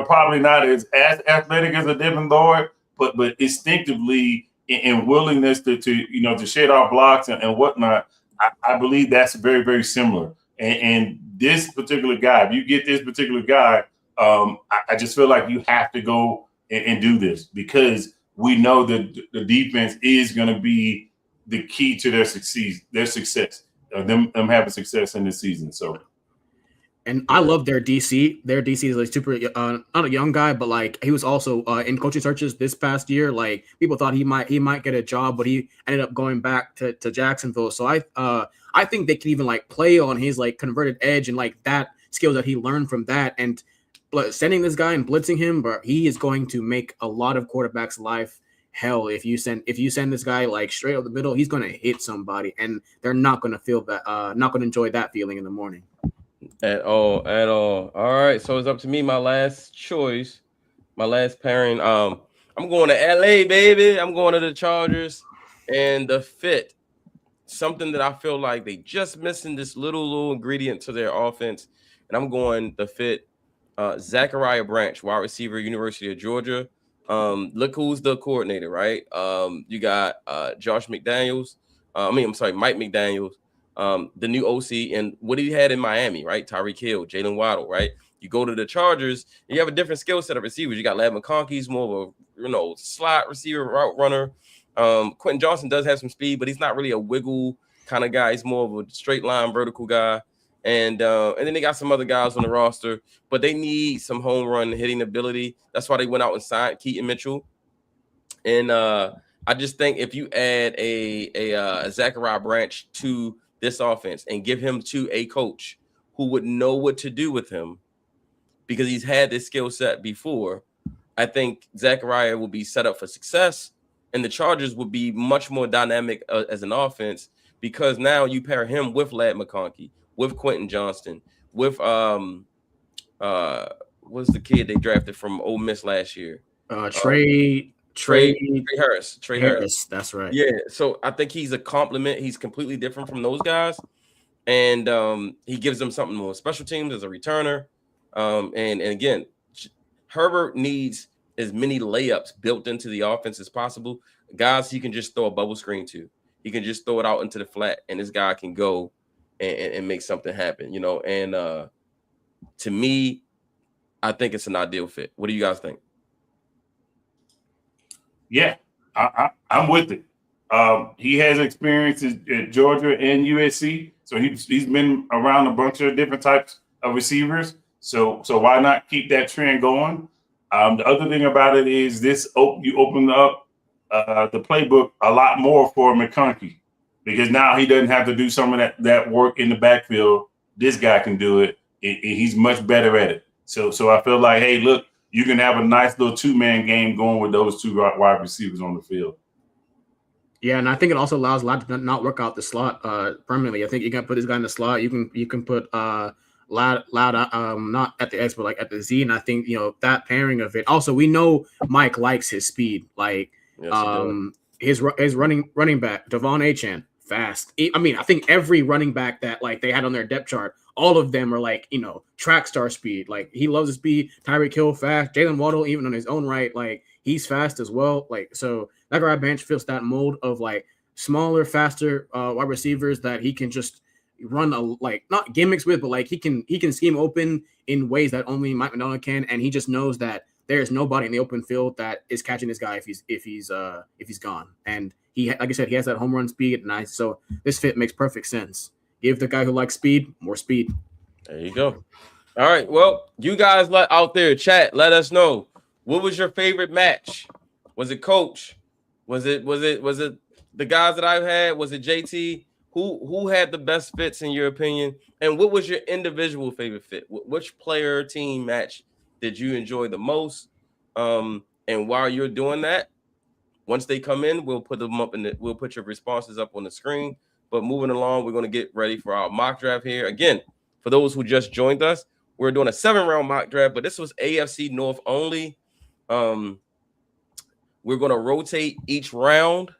Probably not as athletic as a Devin Lloyd, but instinctively and willingness to shed off blocks and whatnot. I believe that's very, very similar. And this particular guy, if you get this particular guy, I just feel like you have to go and do this because we know that the defense is going to be the key to their success, them having success in this season. So,
and I love their DC. Their DC is super, not a young guy, but he was also in coaching searches this past year. People thought he might get a job, but he ended up going back to Jacksonville. So I think they can even play on his converted edge and that skills that he learned from that, and sending this guy and blitzing him, but he is going to make a lot of quarterbacks' life hell. If you send this guy straight up the middle, he's going to hit somebody, and they're not going to feel that, not going to enjoy that feeling in the morning.
At all. All right, so it's up to me. My last choice, my last pairing. I'm going to LA, baby. I'm going to the Chargers, and the fit. Something that I feel like they just missing this little ingredient to their offense, and I'm going the fit. Zachariah Branch, wide receiver, University of Georgia. Look who's the coordinator, right? You got Mike McDaniels, the new OC, and what he had in Miami, right? Tyreek Hill, Jalen Waddle, right? You go to the Chargers, and you have a different skill set of receivers. You got Ladd McConkey, he's more of a slot receiver, route runner. Quentin Johnson does have some speed, but he's not really a wiggle kind of guy. He's more of a straight line vertical guy. And then they got some other guys on the roster, but they need some home run hitting ability. That's why they went out and signed Keaton Mitchell. And I just think if you add a Zachariah Branch to this offense and give him to a coach who would know what to do with him because he's had this skill set before, I think Zachariah will be set up for success, and the Chargers will be much more dynamic as an offense because now you pair him with Ladd McConkey, with Quentin Johnston, with what's the kid they drafted from Ole Miss last year? Trey Harris.
That's right.
Yeah. So I think he's a compliment. He's completely different from those guys. And he gives them something more. Special teams as a returner. And again, Herbert needs as many layups built into the offense as possible. Guys he can just throw a bubble screen to. He can just throw it out into the flat, and this guy can go and make something happen, And to me, I think it's an ideal fit. What do you guys think?
Yeah, I'm with it. He has experience at Georgia and USC, so he's been around a bunch of different types of receivers. So why not keep that trend going? The other thing about it is you open up the playbook a lot more for McConkey because now he doesn't have to do some of that work in the backfield. This guy can do it, and he's much better at it. So I feel like, hey, look, you can have a nice little two-man game going with those two wide receivers on the field.
Yeah, and I think it also allows a lot to not work out the slot permanently. I think you can put this guy in the slot. You can put Loud not at the X, but like at the Z. And I think that pairing of it. Also, we know Mike likes his speed. Like his running back Devon Achane, fast. I think every running back that like they had on their depth chart, all of them are like track star speed. Like he loves his speed. Tyreek Hill fast. Jalen Waddle even on his own right, like he's fast as well. Like so, Zachariah Branch fits that mold of like smaller, faster wide receivers that he can just run not gimmicks with, but like he can scheme open in ways that only Mike McDonald can, and he just knows that there's nobody in the open field that is catching this guy if he's gone. And he, like I said, he has that home run speed. Nice. So this fit makes perfect sense. Give the guy who likes speed more speed.
There you go. All right. Well, you guys out there chat, let us know. What was your favorite match? Was it Coach? Was it the guys that I've had? Was it JT? Who had the best fits in your opinion? And what was your individual favorite fit? Which player team match did you enjoy the most? And while you're doing that, once they come in, we'll put them up we'll put your responses up on the screen. But moving along, we're going to get ready for our mock draft here. Again, for those who just joined us, we're doing a 7-round mock draft, but this was AFC North only. We're going to rotate each round.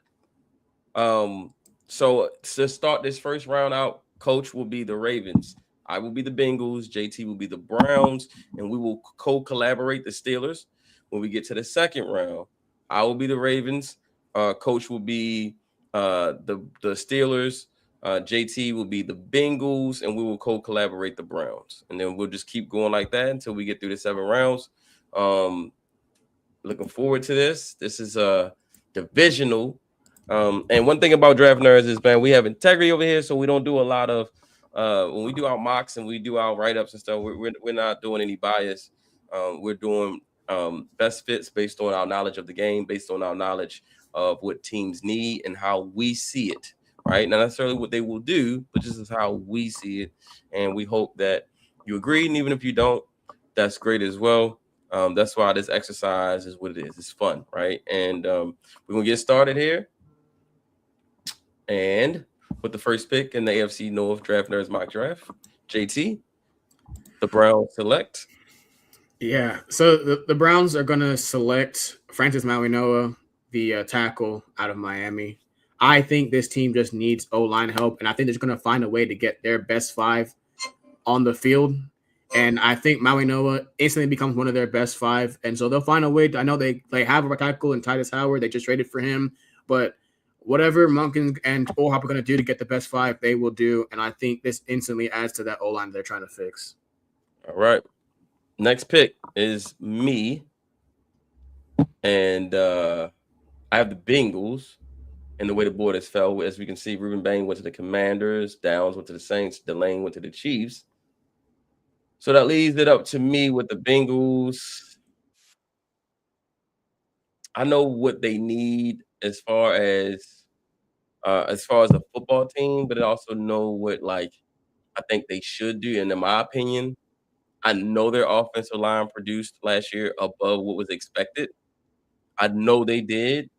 So to start this first round out, Coach will be the Ravens. I will be the Bengals. JT will be the Browns, and we will co-collaborate the Steelers. When we get to the second round, I will be the Ravens. Coach will be the Steelers. JT will be the Bengals, and we will co-collaborate the Browns. And then we'll just keep going like that until we get through the 7 rounds. Looking forward to this. This is a divisional. And one thing about Draft Nerds is, man, we have integrity over here, so we don't do a lot of when we do our mocks and we do our write-ups and stuff, we're not doing any bias. We're doing best fits based on our knowledge of the game, based on our knowledge of what teams need and how we see it, right? Not necessarily what they will do, but this is how we see it. And we hope that you agree, and even if you don't, that's great as well. That's why this exercise is what it is. It's fun, right? And we're going to get started here. And with the first pick in the AFC North Draft Nerds mock draft, JT, the Browns select.
Yeah, so the Browns are going to select Francis Mauigoa, the tackle out of Miami. I think this team just needs O-line help, and I think they're going to find a way to get their best 5 on the field. And I think Mauigoa instantly becomes one of their best 5. And so they'll find a way. I know they have a tackle in Titus Howard. They just traded for him. But whatever Monken and Orhop are going to do to get the best 5, they will do. And I think this instantly adds to that O-line they're trying to fix.
All right. Next pick is me, and I have the Bengals. And the way the board has fell, as we can see, Ruben Bain went to the Commanders, Downs went to the Saints, Delane went to the Chiefs. So that leaves it up to me with the Bengals. I know what they need as far as a football team, but I also know what I think they should do. And in my opinion, I know their offensive line produced last year above what was expected. I know they did.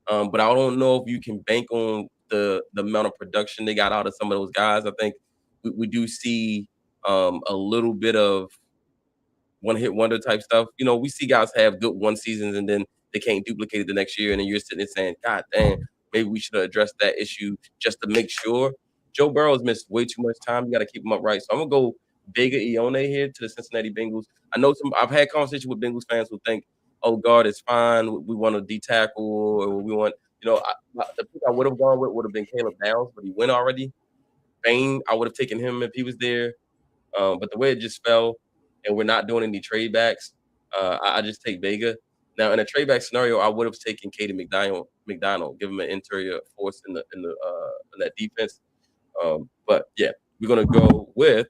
But I don't know if you can bank on the amount of production they got out of some of those guys. I think we do see a little bit of one hit wonder type stuff. We see guys have good one seasons and then they can't duplicate it the next year, and then you're sitting there saying, "God damn, maybe we should have addressed that issue just to make sure." Joe Burrow's missed way too much time. You got to keep him upright. So I'm gonna go Vega Ione here to the Cincinnati Bengals. I know I've had conversations with Bengals fans who think, "Oh, guard is fine. We want a D tackle, or we want." The pick I would have gone with would have been Caleb Downs, but he went already. Bain, I would have taken him if he was there. But the way it just fell, and we're not doing any trade backs, I just take Vega. Now, in a trade back scenario, I would have taken Katie McDonald, give him an interior force in that defense. But yeah, we're gonna go with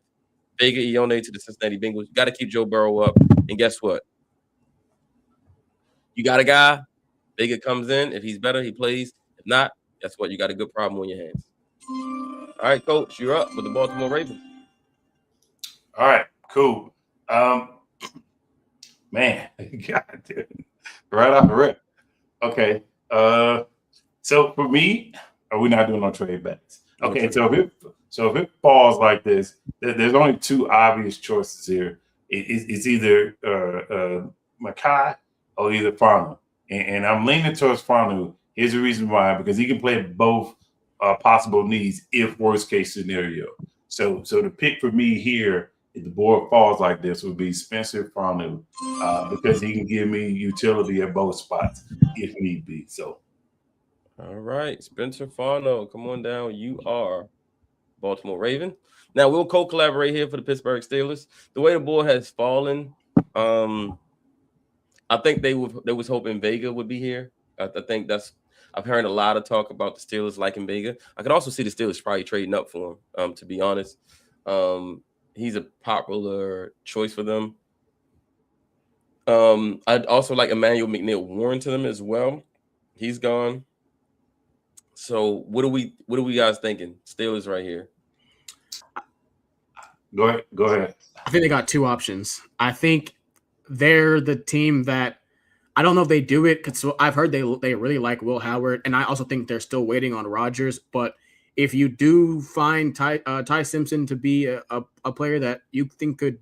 Vega Ione to the Cincinnati Bengals. You got to keep Joe Burrow up, and guess what? You got a guy. Vega comes in. If he's better, he plays. If not, guess what? You got a good problem on your hands. All right, Coach, you're up with the Baltimore Ravens.
All right, cool. Man, God, dude. Right off the rip. Okay. So for me, we're not doing no trade backs. Okay, so if it falls like this, there's only two obvious choices here. It's either Makai or either Fanu. And I'm leaning towards Fanu. Here's the reason why, because he can play both possible needs if worst case scenario. So the pick for me here, if the board falls like this, would be Spencer Fanu, because he can give me utility at both spots if need be. So,
all right, Spencer Fanu, come on down. You are Baltimore Raven. Now we'll co-collaborate here for the Pittsburgh Steelers. The way the board has fallen, I think they was hoping Vega would be here. I think I've heard a lot of talk about the Steelers liking Vega. I could also see the Steelers probably trading up for him. To be honest, he's a popular choice for them. I'd also like Emmanuel McNeil-Warren to them as well. He's gone. So what are we guys thinking? Steelers right here.
Go ahead.
I think they got two options. I think they're the team that I don't know if they do it because I've heard they really like Will Howard, and I also think they're still waiting on Rodgers. But if you do find Ty Simpson to be a player that you think could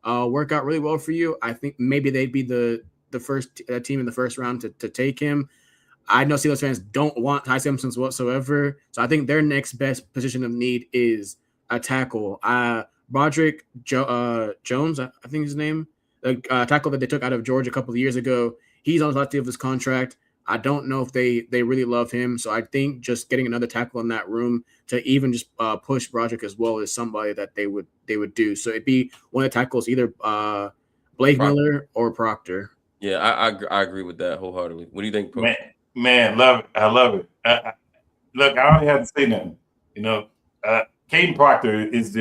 work out really well for you, I think maybe they'd be the first team in the first round to take him. I know Steelers fans don't want Ty Simpson whatsoever, so I think their next best position of need is a tackle. Broderick Jones, I think his name, the tackle that they took out of Georgia a couple of years ago. He's on the last day of his contract. I don't know if they really love him, so I think just getting another tackle in that room to even just push Broderick as well is somebody that they would do. So it'd be one of the tackles, either Blake Miller or Proctor.
Yeah, I agree with that wholeheartedly. What do you think, Coach?
Man, love it. I love it. Look, I only have to say nothing. Caden Proctor is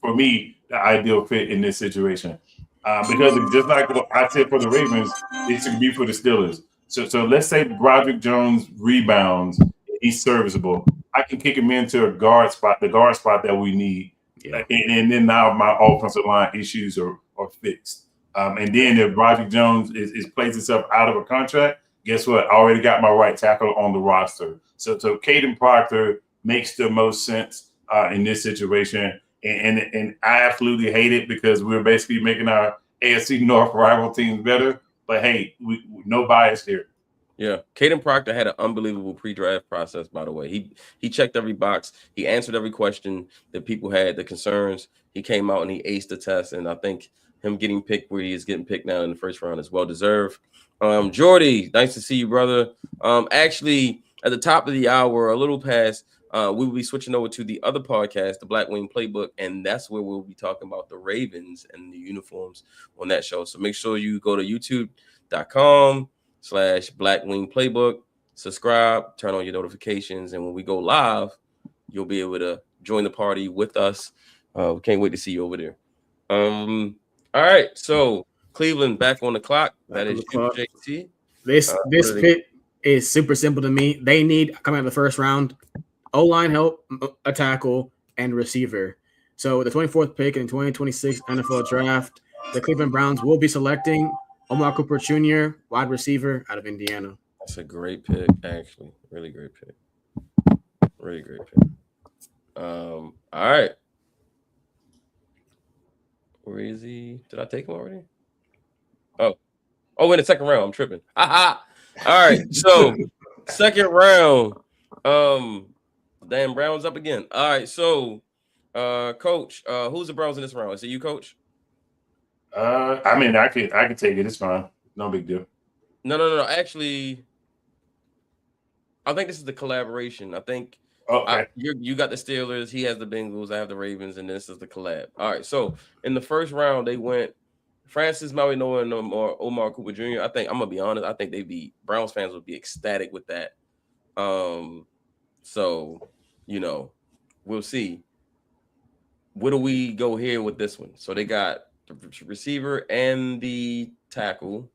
for me, the ideal fit in this situation. Because just like I said for the Ravens, it should be for the Steelers. So let's say Broderick Jones rebounds, he's serviceable. I can kick him into the guard spot that we need. Yeah. And then now my offensive line issues are fixed. And then if Broderick Jones is plays himself out of a contract, guess what? I already got my right tackle on the roster. So Caden Proctor makes the most sense in this situation. And I absolutely hate it because we're basically making our AFC North rival teams better. But hey, we no bias here.
Yeah, Caden Proctor had an unbelievable pre-draft process. By the way, he checked every box. He answered every question that people had, the concerns. He came out and he aced the test. And I think him getting picked where he is getting picked now in the first round is well deserved. Jordy, nice to see you, brother. Actually, at the top of the hour, a little past, we will be switching over to the other podcast, the Black Wing Playbook, and that's where we'll be talking about the Ravens and the uniforms on that show. So make sure you go to youtube.com/Black Wing Playbook, subscribe, turn on your notifications, and when we go live, you'll be able to join the party with us. We can't wait to see you over there. All right, so Cleveland back on the clock. That is JT.
This pick is super simple to me. They need, coming out of the first round, O-line help, a tackle, and receiver. So the 24th pick in the 2026 NFL Draft, the Cleveland Browns will be selecting Omar Cooper Jr., wide receiver out of Indiana.
That's a great pick, actually. Really great pick. Really great pick. All right. Where is he? Did I take him already? Oh, in the second round. I'm tripping. Aha. All right. So second round. Damn, Browns up again. All right. So, Coach, who's the Browns in this round? Is it you, Coach?
I mean, I could take it. It's fine. No big deal.
No. Actually, I think this is the collaboration. I think you got the Steelers. He has the Bengals. I have the Ravens, and this is the collab. All right. So in the first round, they went Francis Mariano and Omar Cooper Jr. I think I'm gonna be honest. I think Browns fans would be ecstatic with that. So we'll see. Where do we go here with this one? So they got the receiver and the tackle.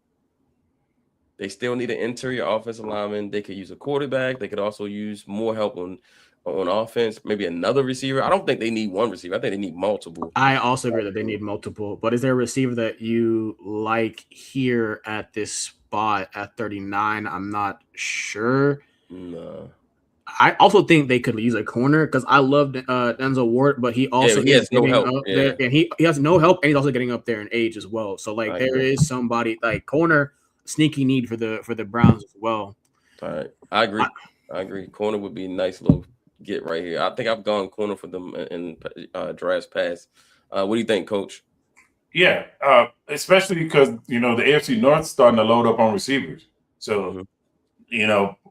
They still need an interior offensive lineman. They could use a quarterback. They could also use more help on offense. Maybe another receiver. I don't think they need one receiver. I think they need multiple.
I also agree that they need multiple. But is there a receiver that you like here at this spot at 39? I'm not sure.
No.
I also think they could use a corner because I love Denzel Ward, but he also
has no help.
There, and he has no help, and he's also getting up there in age as well. So there is somebody like corner sneaky need for the Browns as well.
All right, I agree. Corner would be a nice little get right here. I think I've gone corner for them in drafts past. What do you think, Coach?
Yeah, especially because the AFC North's starting to load up on receivers. So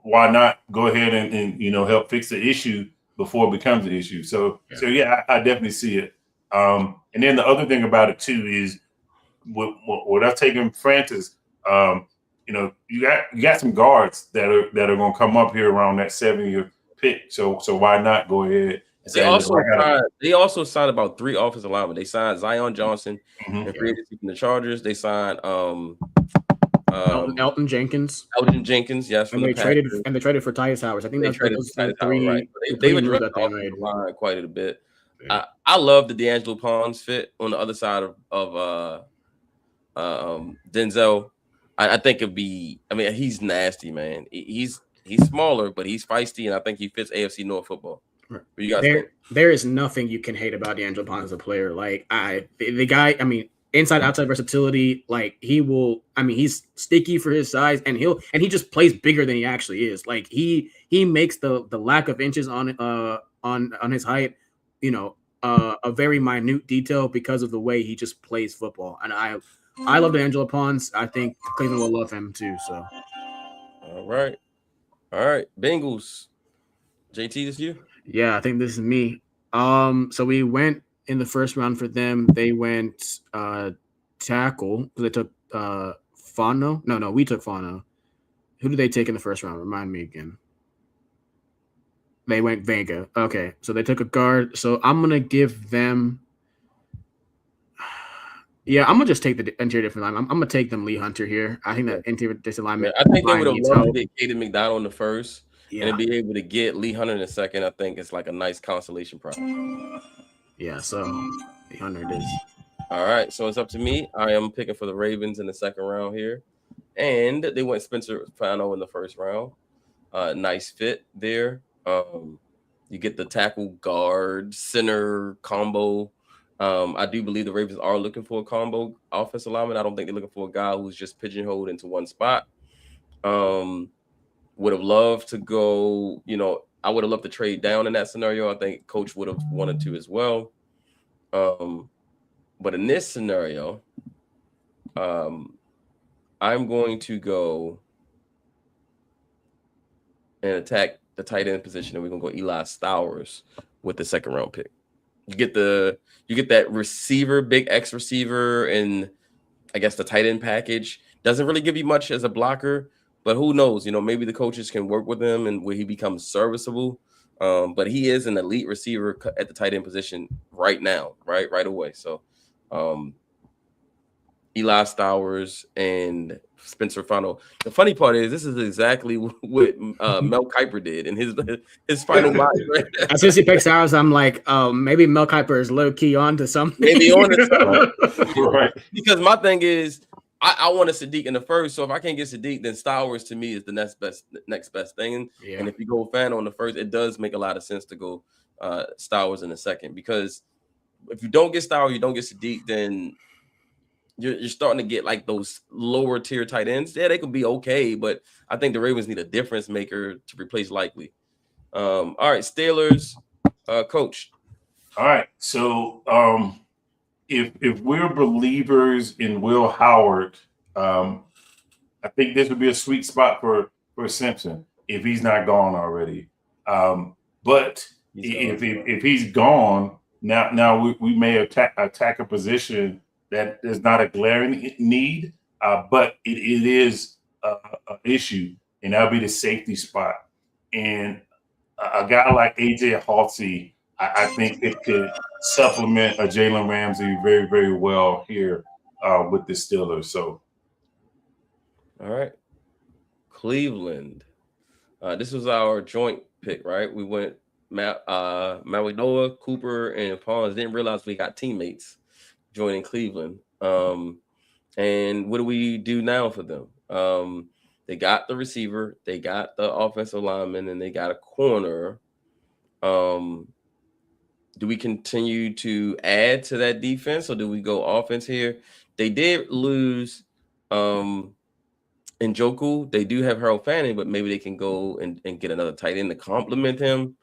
why not go ahead and help fix the issue before it becomes an issue? So I definitely see it. And then the other thing about it too is what I've taken Francis. You got some guards that are going to come up here around that 7-year pick. So why not go ahead?
They also signed about 3 offensive linemen. They signed Zion Johnson in free agency from the Chargers. They signed
Elton Jenkins.
Yes.
And they traded for Tyus Howard. I think that's the 3.
Right. They've addressed the offensive line quite a bit. Yeah. I love the D'Angelo Pons fit on the other side of Denzel. I think it'd be. I mean, he's nasty, man. He's smaller, but he's feisty, and I think he fits AFC North football.
Right. You guys there is nothing you can hate about D'Angelo Pons as a player. Like the guy. I mean, inside outside versatility. Like he will. I mean, he's sticky for his size, and he just plays bigger than he actually is. Like he makes the lack of inches on his height, a very minute detail because of the way he just plays football. And I love D'Angelo Pons. I think Cleveland will love him too. So,
all right, Bengals. JT, this you?
Yeah, I think this is me. So we went in the first round for them. They went tackle. They took Fano. No, we took Fano. Who did they take in the first round? Remind me again. They went Vega. Okay, so they took a guard. So I'm gonna give them. Yeah, I'm gonna just take the interior defensive line. I'm gonna take them Lee Hunter here. I think that interior defensive lineman.
I think they would have loved to get Caden McDonald in the first, and be able to get Lee Hunter in the second. I think it's like a nice consolation prize.
Yeah, so Lee Hunter it is.
All right, so it's up to me. I am picking for the Ravens in the second round here, and they went Spencer Fano in the first round. Nice fit there. You get the tackle, guard, center combo. I do believe the Ravens are looking for a combo offensive lineman. I don't think they're looking for a guy who's just pigeonholed into one spot. Would have loved to go, I would have loved to trade down in that scenario. I think Coach would have wanted to as well. But in this scenario, I'm going to go and attack the tight end position, and we're gonna go Eli Stowers with the second round pick. You get that receiver, big X receiver, and I guess the tight end package doesn't really give you much as a blocker, but who knows? Maybe the coaches can work with him and where he becomes serviceable. But he is an elite receiver at the tight end position right now, right away. So, Eli Stowers and Spencer Fano. The funny part is this is exactly what Mel Kiper did in his final body. Right?
As soon as he picks Stowers, I'm like, maybe Mel Kiper is low key on to something.
Maybe on to something.
Right.
Because my thing is, I want a Sadiq in the first. So if I can't get Sadiq, then Stowers to me is the next best thing.
Yeah.
And if you go Fano in the first, it does make a lot of sense to go Stowers in the second. Because if you don't get Stowers, you don't get Sadiq, then you're starting to get like those lower tier tight ends. Yeah, they could be okay, but I think the Ravens need a difference maker to replace Likely. All right, Steelers, coach.
All right. So if we're believers in Will Howard, I think this would be a sweet spot for Simpson if he's not gone already. But if he's gone, now we may attack a position that is not a glaring need, but it is an issue, and that'll be the safety spot. And a guy like AJ Halsey, I think it could supplement a Jalen Ramsey very, very well here with the Steelers. So,
all right, Cleveland. This was our joint pick, right? We went Maui Noah, Cooper, and Pons. Didn't realize we got teammates joining Cleveland. And what do we do now for them? They got the receiver, they got the offensive lineman, and they got a corner. Do we continue to add to that defense, or do we go offense here? They did lose Njoku. They do have Harold Fanning, but maybe they can go and get another tight end to complement him.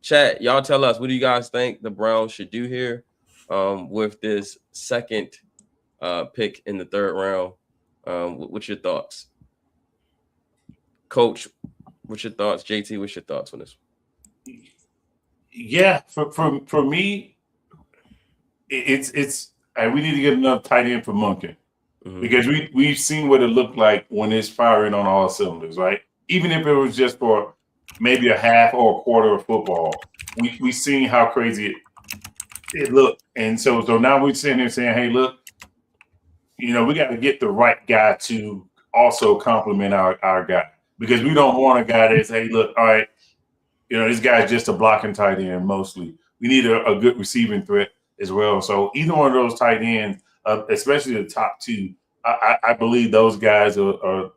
Chat, y'all tell us, what do you guys think the Browns should do here with this second pick in the third round? What's your thoughts? Coach, what's your thoughts? JT, what's your thoughts on this?
Yeah, for me, it's we need to get another tight end for Monken because we've seen what it looked like when it's firing on all cylinders, right? Even if it was just for maybe a half or a quarter of football, we seen how crazy it looked, and so now we're sitting here saying, hey, look, we got to get the right guy to also complement our guy, because we don't want a guy that's, hey, look, all right, this guy's just a blocking tight end mostly. We need a good receiving threat as well. So either one of those tight ends, especially the top two, I believe those guys are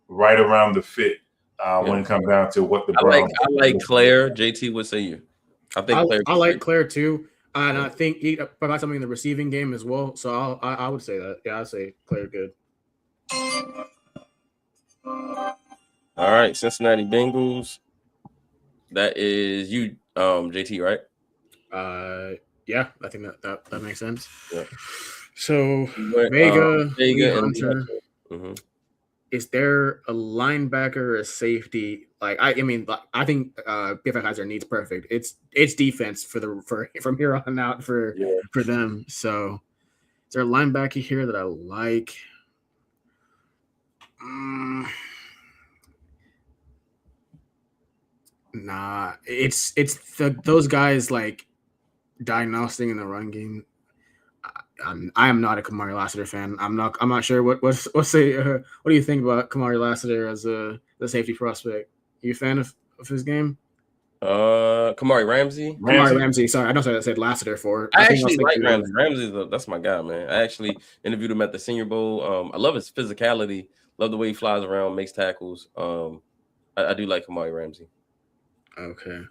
right around the fit when it comes down to what the Browns.
I like Claire. JT, what say you? I think
I like Claire too, and I think he provides something in the receiving game as well. So I would say that. Yeah, I'd say Claire good.
All right, Cincinnati Bengals. That is you, JT, right?
Yeah, I think that makes sense.
Yeah.
So Vega
and
Hunter. Is there a linebacker or a safety? Like I think PFF has their needs perfect. It's defense from here on out for them. So is there a linebacker here that I like? Nah, it's those guys like diagnosing in the run game. I am not a Kamari Lassiter fan. I'm not sure what do you think about Kamari Lassiter as the safety prospect? Are you a fan of his game?
Kamari Ramsey.
Kamari Ramsey. Sorry, I don't say I said Lassiter for.
I actually like Ramsey. That's my guy, man. I actually interviewed him at the Senior Bowl. I love his physicality. Love the way he flies around, makes tackles. I do like Kamari Ramsey.
Okay.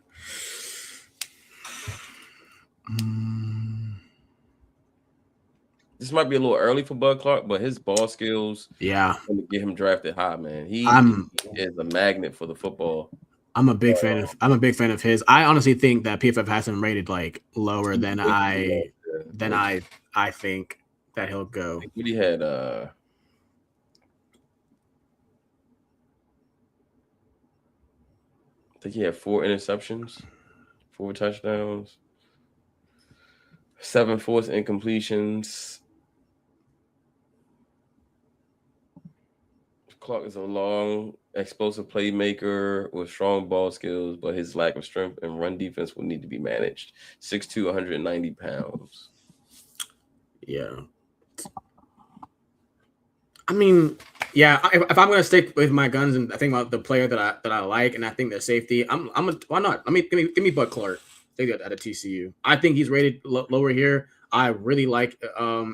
This might be a little early for Bud Clark, but his ball skills,
going
to get him drafted high, man. He is a magnet for the football.
I'm a big fan of his. I honestly think that PFF has him rated like lower than I think that he'll go.
What he had . 'Cause think he had 4 interceptions, 4 touchdowns, 7 forced incompletions. Clark is a long, explosive playmaker with strong ball skills, but his lack of strength and run defense will need to be managed. 6'2", 190 pounds.
Yeah. I mean, yeah. If I'm gonna stick with my guns and I think about the player that I like, and I think the safety, why not? Give me Bud Clark. Take that at a TCU. I think he's rated lower here. I really like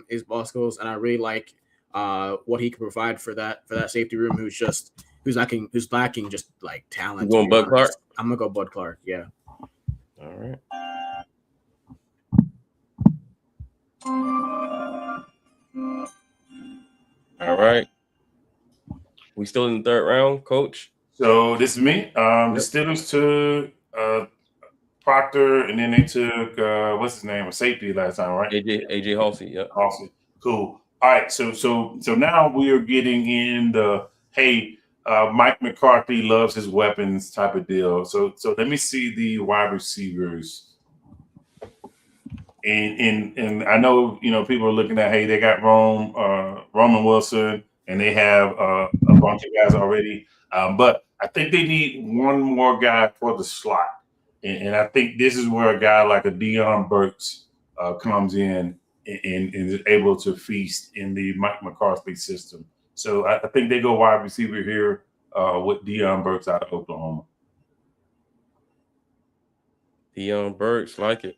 his ball skills, and I really like what he can provide for that safety room. Who's lacking just like talent.
You going Bud Clark?
I'm gonna go Bud Clark. Yeah.
All right. All right. We still in the 3rd round, Coach?
So this is me. The Steelers took Proctor, and then they took what's his name, a safety last time, right?
AJ Halsey. Yep.
Halsey. Cool. All right. So now we are getting in the Mike McCarthy loves his weapons type of deal. So let me see the wide receivers. And I know people are looking at they got Roman Wilson, and they have a bunch of guys already. But I think they need one more guy for the slot. And I think this is where a guy like a Deion Burks comes in and is able to feast in the Mike McCarthy system. So I think they go wide receiver here with Deion Burks out of Oklahoma.
Deion Burks, like it.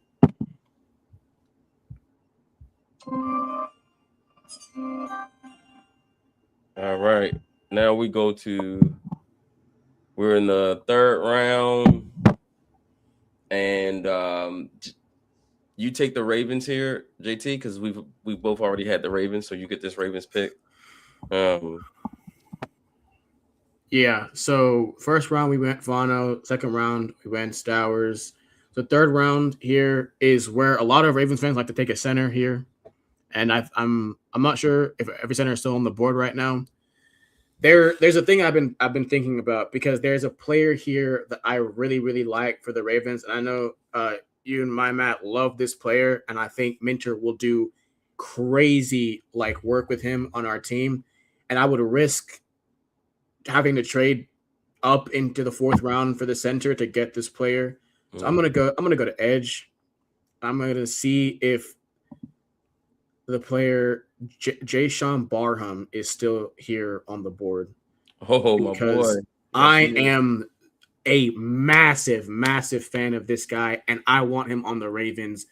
All right. Now we're in the 3rd round, and you take the Ravens here, JT, because we both already had the Ravens, so you get this Ravens pick.
Yeah. So 1st round we went Fano. 2nd round we went Stowers. So 3rd round here is where a lot of Ravens fans like to take a center here, and I'm not sure if every center is still on the board right now. There's a thing I've been thinking about, because there's a player here that I really, really like for the Ravens, and I know you and my Matt love this player, and I think Minter will do crazy work with him on our team, and I would risk having to trade up into the 4th round for the center to get this player. So I'm gonna go to edge. I'm gonna see if the player Jayshon Barham is still here on the board.
Oh, my boy.
I am a massive, massive fan of this guy, and I want him on the Ravens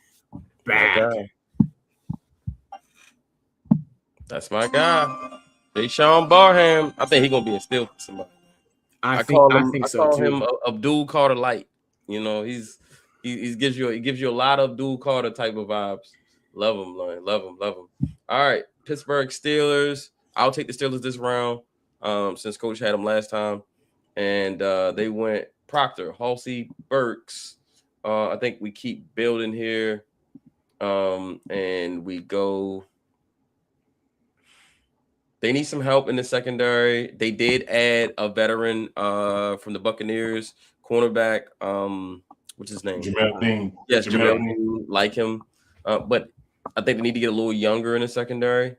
bad.
That's my guy. Jayshon Barham. I think he's gonna be a steal for somebody. I call him Abdul Carter Light. He gives you a lot of Abdul Carter type of vibes. Love him, Lauren. Love him. All right, Pittsburgh Steelers. I'll take the Steelers this round, since Coach had them last time, and they went Proctor, Halsey, Burks. I think we keep building here, and we go. They need some help in the secondary. They did add a veteran from the Buccaneers, cornerback. What's his name?
Jamel Dean.
Yes, Jamel Dean. Like him, but I think they need to get a little younger in the secondary.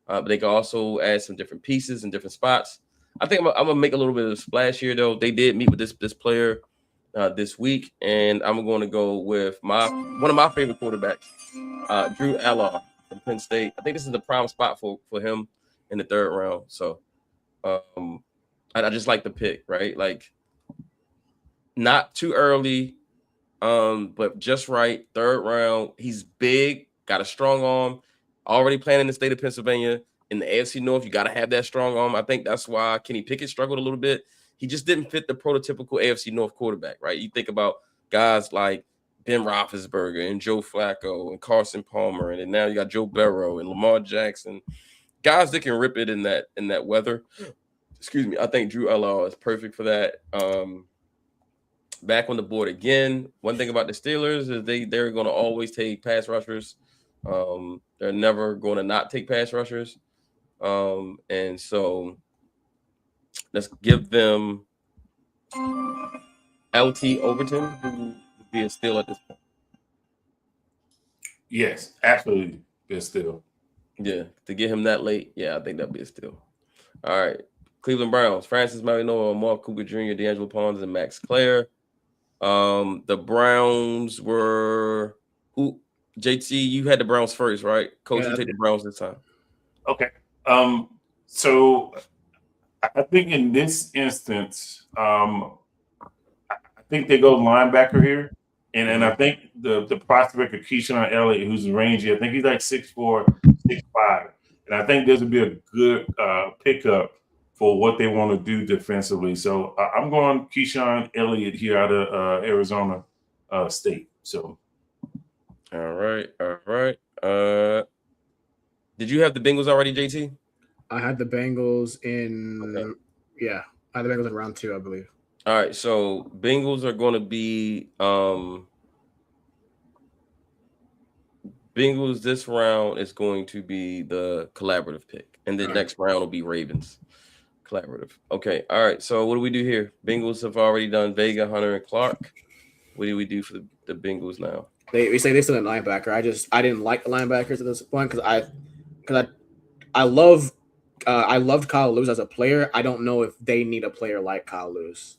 But they can also add some different pieces in different spots. I think I'm gonna make a little bit of a splash here, though. They did meet with this player this week, and I'm going to go with one of my favorite quarterbacks, Drew Eller from Penn State. I think this is the prime spot for him in the 3rd round. So I just like the pick, right? Not too early, but just right. 3rd round. He's big, got a strong arm, already playing in the state of Pennsylvania. In the AFC North, you got to have that strong arm. I think that's why Kenny Pickett struggled a little bit. He just didn't fit the prototypical AFC North quarterback, right? You think about guys like Ben Roethlisberger and Joe Flacco and Carson Palmer, and then now you got Joe Burrow and Lamar Jackson. Guys that can rip it in that weather. Excuse me. I think Drew Eller is perfect for that. Back on the board again. One thing about the Steelers is they're going to always take pass rushers. They're never going to not take pass rushers. And so let's give them LT Overton, who would be a steal at this point.
Yes, absolutely. It's still.
Yeah, to get him that late, yeah, I think that'd be a steal. All right. Cleveland Browns, Francis Mariano, Mark Cooper Jr., D'Angelo Pons, and Max Clare. The Browns were who? JT, you had the Browns first, right? Coach,
Yeah,
you take the Browns this time.
Okay. So I think in this instance, I think they go linebacker here. And I think the prospect of Keyshawn Elliott, who's rangy, I think he's like 6'4", 6'5". And I think this would be a good pickup for what they want to do defensively. So I'm going Keyshawn Elliott here out of Arizona State. So,
all right. Did you have the Bengals already, JT?
I had the Bengals in I had the Bengals in round 2, I believe.
All right, so Bengals are going to be Bengals this round is going to be the collaborative pick, and the next round will be Ravens. Collaborative. Okay, all right. So what do we do here? Bengals have already done Vega, Hunter, and Clark. What do we do for the Bengals now?
They say they still a linebacker. I didn't like the linebackers at this point because I loved Kyle Lewis as a player. I don't know if they need a player like Kyle Lewis.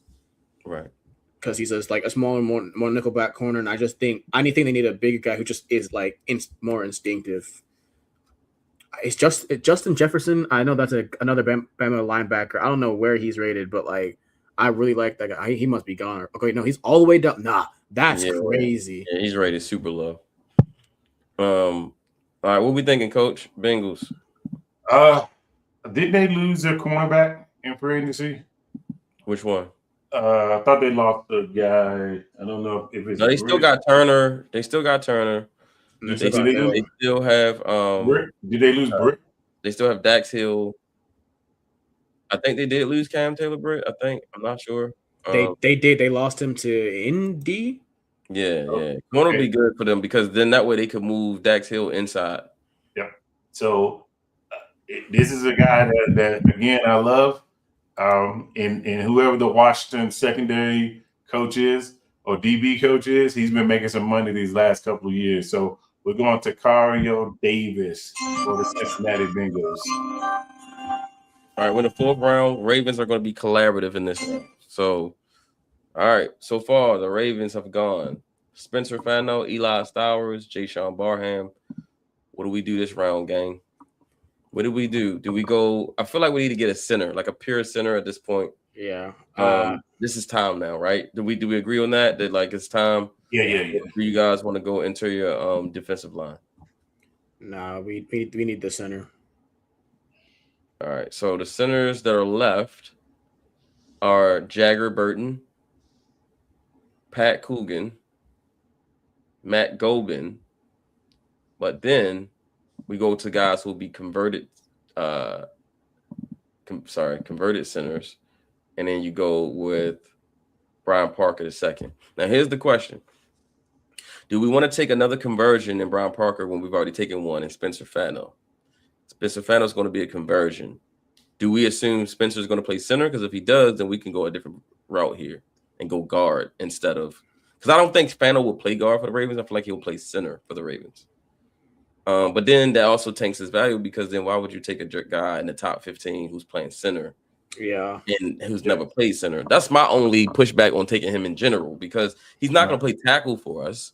Right.
Because he's just like a smaller, more nickelback corner, and I think they need a bigger guy who just is like more instinctive. It's Justin Jefferson. I know that's another Bama linebacker. I don't know where he's rated, but like I really like that guy. He must be gone. Okay, no, he's all the way down. Nah, that's crazy.
Yeah, he's rated super low. All right, what we thinking, Coach? Bengals.
Didn't they lose their cornerback in free agency?
Which one?
I thought they lost the guy. I don't know if it's.
No, they still got Turner. They still have.
Brick? Did they lose Brick?
They still have Dax Hill. I think they did lose Cam Taylor Britt. I'm not sure.
They did. They lost him to Indy.
Yeah. Corner would be good for them because then that way they could move Dax Hill inside.
Yep. So this is a guy that again I love. And whoever the Washington secondary coach is or DB coach is, he's been making some money these last couple of years. So we're going to Cario Davis for the Cincinnati Bengals.
All right, when the 4th round, Ravens are going to be collaborative in this round. So, all right, so far the Ravens have gone Spencer Fano, Eli Stowers, Jay Sean Barham. What do we do this round, gang? What do we do? Do we go? I feel like we need to get a center, like a pure center at this point.
Yeah.
This is time now, right? Do we agree on that? That like it's time?
Yeah.
Do you guys want to go into your defensive line?
Nah, we need the center.
All right. So the centers that are left are Jagger Burton, Pat Coogan, Matt Gobin, but then we go to guys who will be converted centers, and then you go with Brian Parker the second. Now, here's the question. Do we want to take another conversion in Brian Parker when we've already taken one in Spencer Fano? Spencer Fano is going to be a conversion. Do we assume Spencer is going to play center? Because if he does, then we can go a different route here and go guard instead of – because I don't think Fano will play guard for the Ravens. I feel like he'll play center for the Ravens. But then that also tanks his value because then why would you take a guy in the top 15 who's playing center?
Yeah.
And who's never played center? That's my only pushback on taking him in general because he's not going to play tackle for us.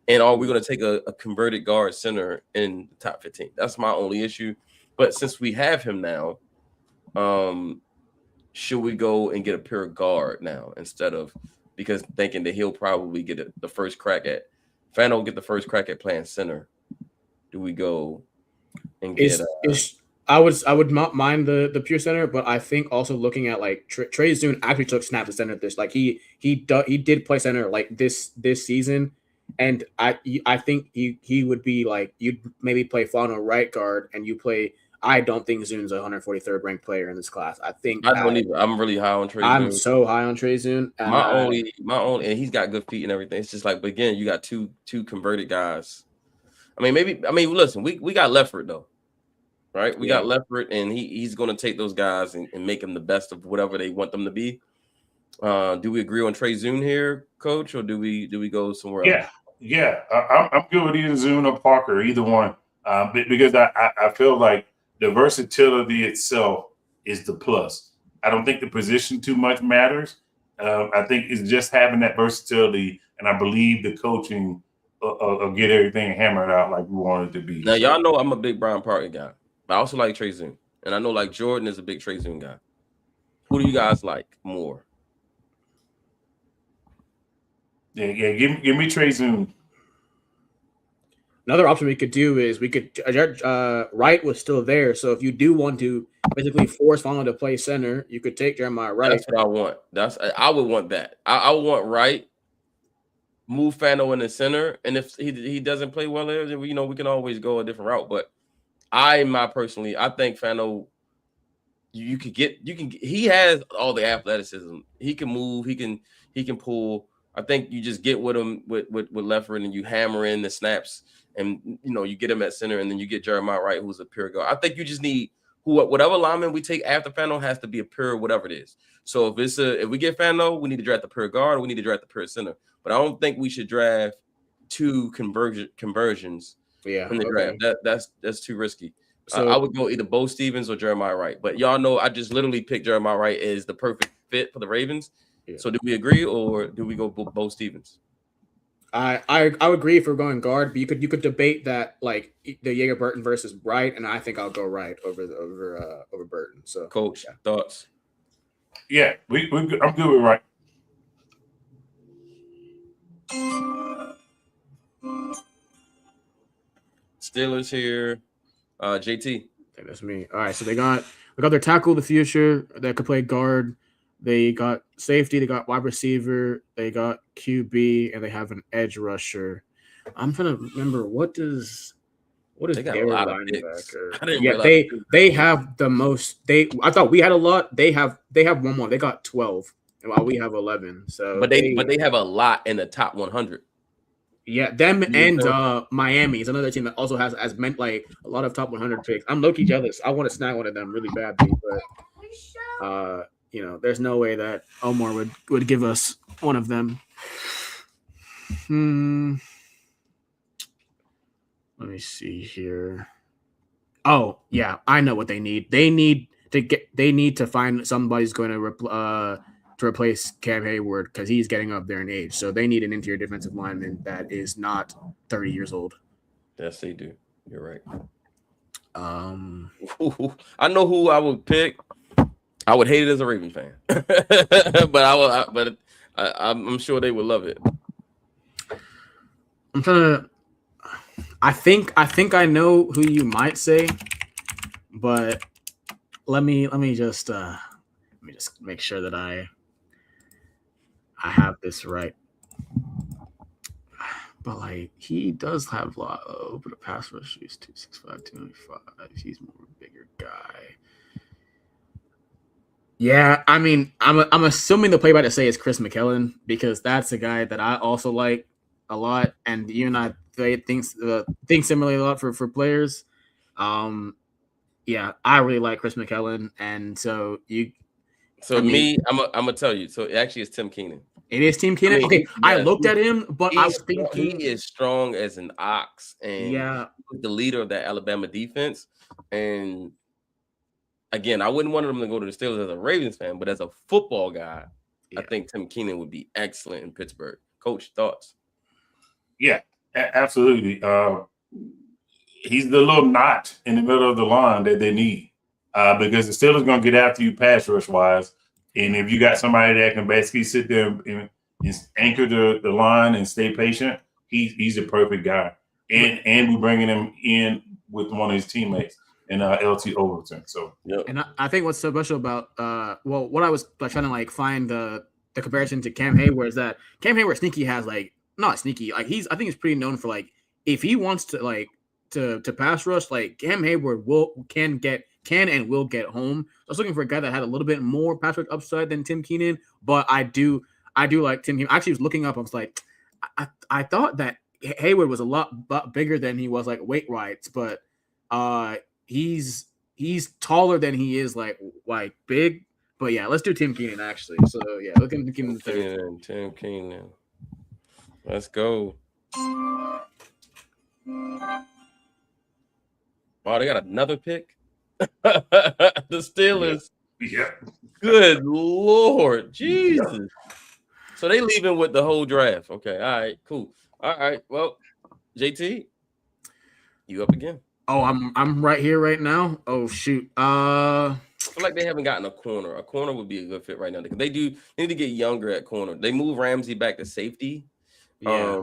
And are we going to take a converted guard center in the top 15? That's my only issue. But since we have him now, should we go and get a pure guard now instead of because thinking that he'll probably get the first crack at Fano get the first crack at playing center? Do we go and get?
I would not mind the pure center, but I think also looking at like Trey Zune actually took snaps at center at this. Like he did play center like this season, and I think he would be like you'd maybe play Fano right guard and you play. I don't think Zune's a 143rd ranked player in this class. I think
I don't either. I'm really high on Trey Zune.
I'm so high on Trey Zune.
My only, and he's got good feet and everything. It's just like, but again, you got two converted guys. Listen, we got Leffert though, right? We got Leffert, and he's going to take those guys and make them the best of whatever they want them to be. Do we agree on Trey Zune here, Coach, or do we go somewhere else?
Yeah. I'm good with either Zune or Parker, either one, because I feel like the versatility itself is the plus. I don't think the position too much matters. I think it's just having that versatility, and I believe the coaching will get everything hammered out like we want it to be.
Now, y'all know I'm a big Brian Parker guy. I also like Trey Zune, and I know like Jordan is a big Trey Zune guy. Who do you guys like more?
Yeah. Give me Trey Zune.
Another option we could do is we could Wright was still there, so if you do want to basically force Fano to play center, you could take Jeremiah Wright.
That's what I want. I would want that. I would want Wright, move Fano in the center, and if he doesn't play well there, then we can always go a different route. But I think Fano, he has all the athleticism. He can move. He can pull. I think you just get with him with Leffert, and you hammer in the snaps, and you get him at center, and then you get Jeremiah Wright, who's a pure guard. I think you just need whatever lineman we take after Fano has to be a pure whatever it is. So if we get Fano, we need to draft the pure guard, or we need to draft the pure center. But I don't think we should draft two conversions in the draft. That's too risky. So I would go either Bo Stevens or Jeremiah Wright. But y'all know I just literally picked Jeremiah Wright as the perfect fit for the Ravens. Yeah. So do we agree, or do we go Bo Stevens?
I would agree if we're going guard, but you could debate that like the Jaeger Burton versus Wright, and I think I'll go Wright over Burton. So,
Coach, thoughts?
Yeah, I'm good with Wright.
Steelers here. JT.
I think that's me. All right, so they got their tackle of the future that could play guard. They got safety. They got wide receiver. They got QB, and they have an edge rusher. I'm trying to remember what is their linebacker? Yeah, they have the most. I thought we had a lot. They have one more. They got 12, while we have 11. So,
but they have a lot in the top 100.
Yeah, them and Miami is another team that also has meant like a lot of top 100 picks. I'm low-key jealous. I want to snag one of them really badly, but there's no way that Omar would give us one of them. Let me see here. Oh yeah, I know what they need. They need to find somebody who's going to replace Cam Hayward because he's getting up there in age. So they need an interior defensive lineman that is not 30 years old.
Yes, they do. You're right.
I
know who I would pick. I would hate it as a Ravens fan, but I'm sure they would love it.
I'm trying to. I think I know who you might say, but let me just make sure that I have this right. But like he does have a lot of the pass rush. He's 265, 295. He's more of a bigger guy. Yeah, I mean, I'm assuming the play by to say is Chris McKellen because that's a guy that I also like a lot, and you and I think similarly a lot for players. Yeah, I really like Chris McKellen, and so you.
So I'm gonna tell you. So actually, it's Tim Keenan.
It is Tim Keenan. Okay, I looked at him, but I was thinking
he is strong as an ox, and the leader of that Alabama defense. And again, I wouldn't want him to go to the Steelers as a Ravens fan, but as a football guy, I think Tim Keenan would be excellent in Pittsburgh. Coach, thoughts?
Yeah, absolutely. He's the little knot in the middle of the line that they need because the Steelers going to get after you pass rush wise. And if you got somebody that can basically sit there and anchor the line and stay patient, he's a perfect guy. And we're bringing him in with one of his teammates in LT Overton. So,
and I think what's so special about what I was trying to like find the comparison to Cam Hayward is that Cam Hayward sneaky has like not sneaky like I think he's pretty known for like if he wants to like to pass rush like Cam Hayward can and will get home. I was looking for a guy that had a little bit more pass rush upside than Tim Keenan, but I do like Tim Keenan. I actually was looking up. I was like, I thought that Hayward was a lot bigger than he was like weight wise, but he's taller than he is like big. But yeah, let's do Tim Keenan actually. So yeah, look at Tim Keenan the third.
Tim Keenan. Let's go. Wow, they got another pick. The Steelers.
Yeah.
Good Lord, Jesus. Yeah. So they leaving with the whole draft. Okay, all right, cool. All right, well, JT, you up again?
Oh, I'm right here right now. Oh shoot.
I feel like they haven't gotten a corner. A corner would be a good fit right now because they need to get younger at corner. They move Ramsey back to safety.
Yeah.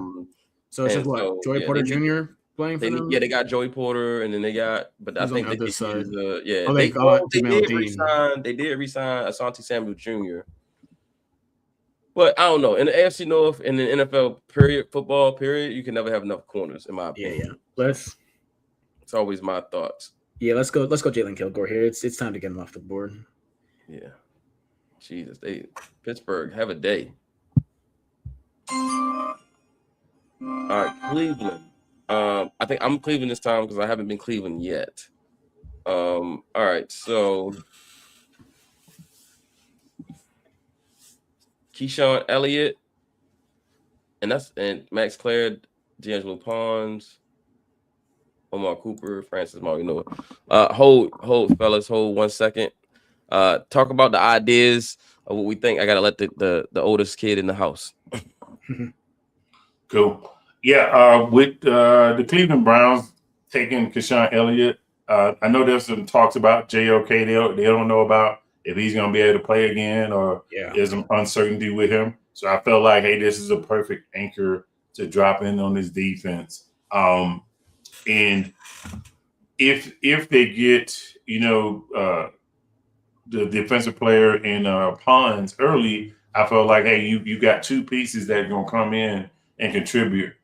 So it's just what Joey Porter Jr. playing for them.
Yeah, they got Joey Porter, and then they got. But I think they did use they did resign Asante Samuel Jr. But I don't know. In the AFC North, in the NFL football period, you can never have enough corners, in my opinion.
Yeah.
It's always my thoughts.
Yeah, let's go Jalen Kilgore here. It's time to get him off the board.
Yeah. Jesus, Pittsburgh have a day. All right, Cleveland. I think I'm Cleveland this time because I haven't been Cleveland yet. All right, so Keyshawn Elliott, and Max Clare, D'Angelo Pons, Omar Cooper, Francis Mariano. Hold, fellas, hold 1 second. Talk about the ideas of what we think. I gotta let the oldest kid in the house.
Cool. Yeah, with the Cleveland Browns taking Keyshawn Elliott, I know there's some talks about JOK. They don't know about if he's going to be able to play again or there's some uncertainty with him. So I felt like, hey, this is a perfect anchor to drop in on this defense. And if they get, the defensive player in Pons early, I felt like, hey, you got two pieces that are going to come in and contribute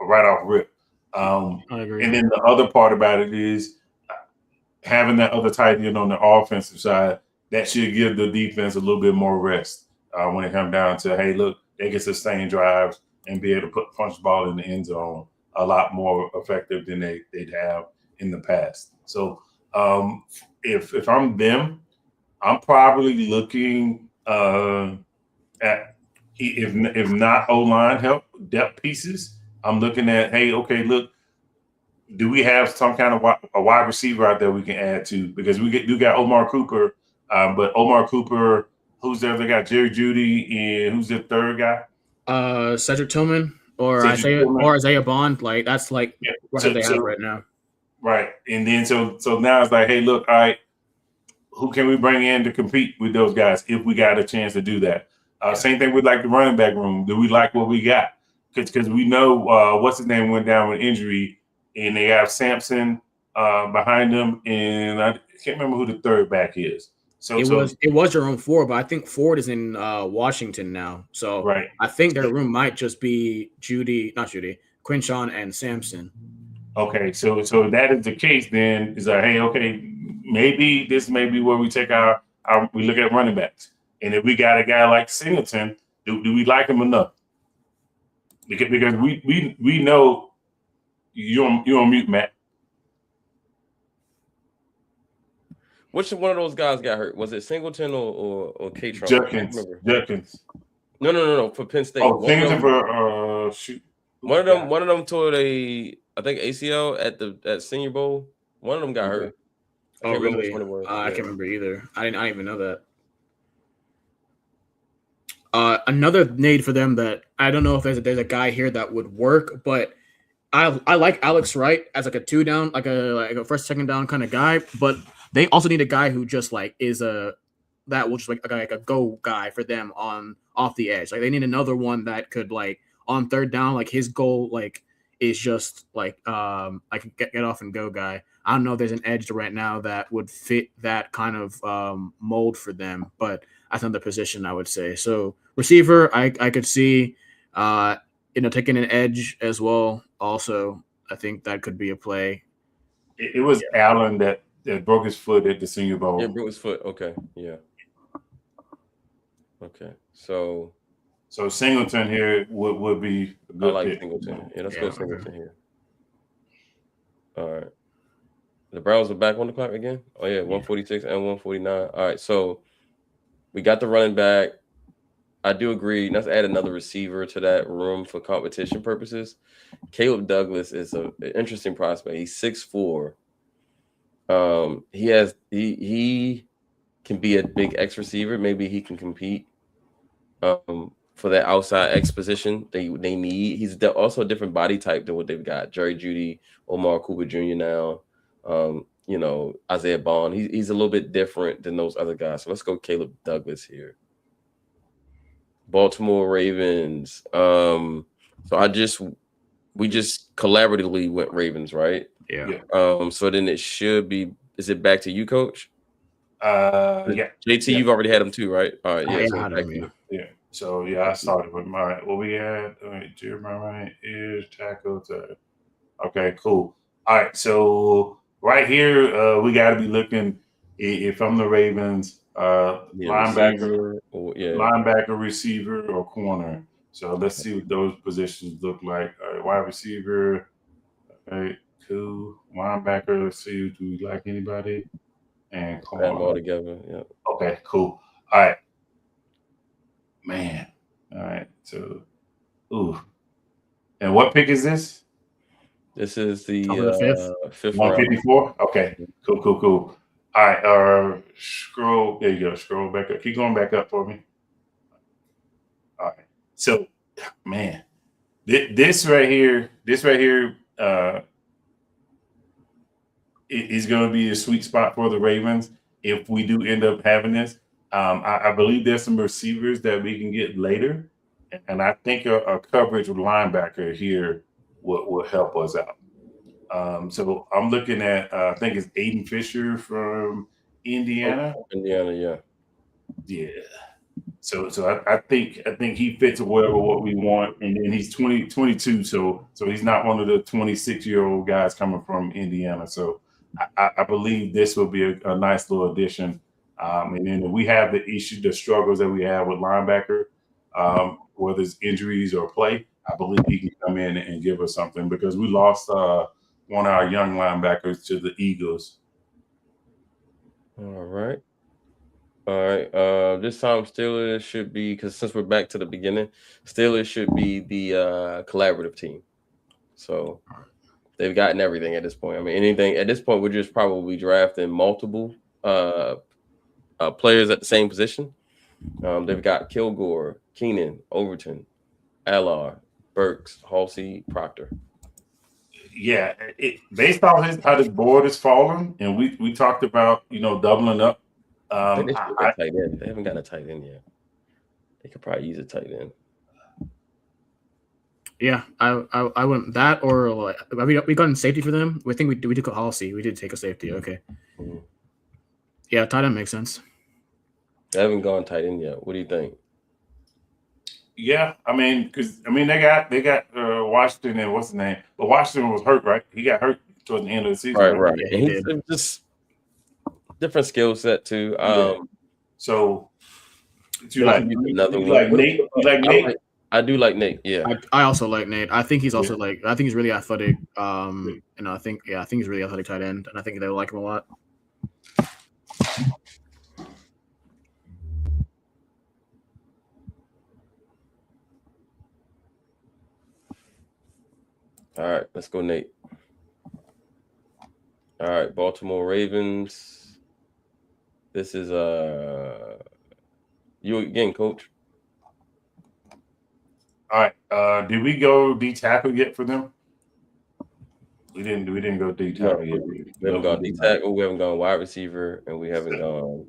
right off rip.
I agree.
And then the other part about it is having that other tight end on the offensive side, that should give the defense a little bit more rest when it comes down to, hey, look, they can sustain drives and be able to punch the ball in the end zone a lot more effective than they'd have in the past. So if I'm them, I'm probably looking at, if not O-line help, depth pieces, I'm looking at, hey, okay, look, do we have some kind of a wide receiver out there we can add to? Because we got Omar Cooper, but Omar Cooper, who's there? They got Jerry Jeudy, and who's the third guy?
Cedric Tillman or Isaiah Bond. Like that's like what they have right now.
Right, and then so now it's like, hey, look, all right, who can we bring in to compete with those guys if we got a chance to do that? Same thing with like the running back room. Do we like what we got? Because we know what's his name went down with injury, and they have Sampson behind them, and I can't remember who the third back is. So
it was your own Ford, but I think Ford is in Washington now. So
right.
I think their room might just be Quinshawn and Sampson.
Okay, so if that is the case, then it's like, hey, okay, maybe this may be where we take our we look at running backs, and if we got a guy like Singleton, do we like him enough? Because we know you're on mute, Matt.
Which one of those guys got hurt? Was it Singleton or K-Tron?
Judkins.
No. For Penn State.
Oh, Singleton for shoot.
One of them tore I think ACL at Senior Bowl. One of them got hurt.
Oh, really? I can't remember either. I didn't even know that. Another need for them that I don't know if there's a guy here that would work, but I like Alex Wright as like a 2-down, like a first, second down kind of guy, but they also need a guy who just like is that will just like a go guy for them off the edge. Like they need another one that could like on third down, like his goal like is just like like get off and go guy. I don't know if there's an edge right now that would fit that kind of mold for them, but that's another position I would say. So receiver, I could see taking an edge as well. Also, I think that could be a play.
It was Allen that broke his foot at the Senior Bowl.
Yeah, broke his foot. Okay, yeah. Okay, so
Singleton here would be a good
I like
pick.
Singleton. Yeah, let's go Singleton here. All right. The Browns are back on the clock again? Oh, yeah, 146 and 149. All right, so We got the running back. I do agree. Let's add another receiver to that room for competition purposes. Caleb Douglas is an interesting prospect. He's 6'4". He can be a big X receiver. Maybe he can compete for that outside X position they need. He's also a different body type than what they've got. Jerry Jeudy, Omar Cooper Jr. now. Isaiah Bond. He's a little bit different than those other guys. So let's go Caleb Douglas here. Baltimore Ravens. So we just collaboratively went Ravens, right?
Yeah.
So then it should be. Is it back to you, Coach?
Yeah.
JT,
yeah.
you've already had him too, right? All right. Yeah.
Yeah. So I started with my what we had. All right, Jeremiah is tackle. Okay, cool. All right, so right here, we got to be looking. If I'm the Ravens, linebacker, receiver, or corner. So let's see what those positions look like. All right, wide receiver. All right, cool. Linebacker. Let's see. Do we like anybody? And
corner. Add them all together. Yeah.
Okay, cool. All right. Man. All right. So, and what pick is this?
This is the fifth
154. Round. Okay. Cool. All right. Scroll. There you go. Scroll back up. Keep going back up for me. All right. So, man, this right here, is going to be a sweet spot for the Ravens if we do end up having this. I believe there's some receivers that we can get later, and I think a coverage linebacker here will help us out. So I'm looking at I think it's Aiden Fisher from Indiana.
Indiana,
yeah. So I think he fits well with what we want, and then he's 22, so he's not one of the 26-year-old guys coming from Indiana. So I believe this will be a nice little addition. And then if we have the struggles that we have with linebacker, whether it's injuries or play, I believe he can come in and give us something because we lost one of our young linebackers to the Eagles.
All right. This time Steelers should be, because since we're back to the beginning, Steelers should be the collaborative team. So they've gotten everything at this point. I mean, anything at this point, we're just probably drafting multiple players at the same position. They've got Kilgore, Keenan, Overton, Allard, Burks, Halsey, Proctor.
Yeah, based on how this board is falling, and we talked about doubling up.
They haven't gotten a tight end yet. They could probably use a tight end.
Yeah, I wouldn't that or like we got in safety for them. We think we took a Halsey. We did take a safety. Okay. Mm-hmm. Yeah, tight end makes sense.
They haven't gone tight end yet. What do you think?
Yeah, because they got Washington and what's his name, but Washington was hurt, right? He got hurt towards the end of the season.
Right. Yeah, and he's just different skill set too.
So
you like Nate? You like Nate? I do like Nate. Yeah,
I also like Nate. I think he's also I think he's really athletic. And I think he's really athletic tight end, and I think they will like him a lot.
All right, let's go, Nate. All right, Baltimore Ravens. This is you again, Coach.
All right. Did we go D tackle yet for them? We didn't go D tackle yet.
We haven't gone D tackle. We haven't gone wide receiver, and we haven't gone.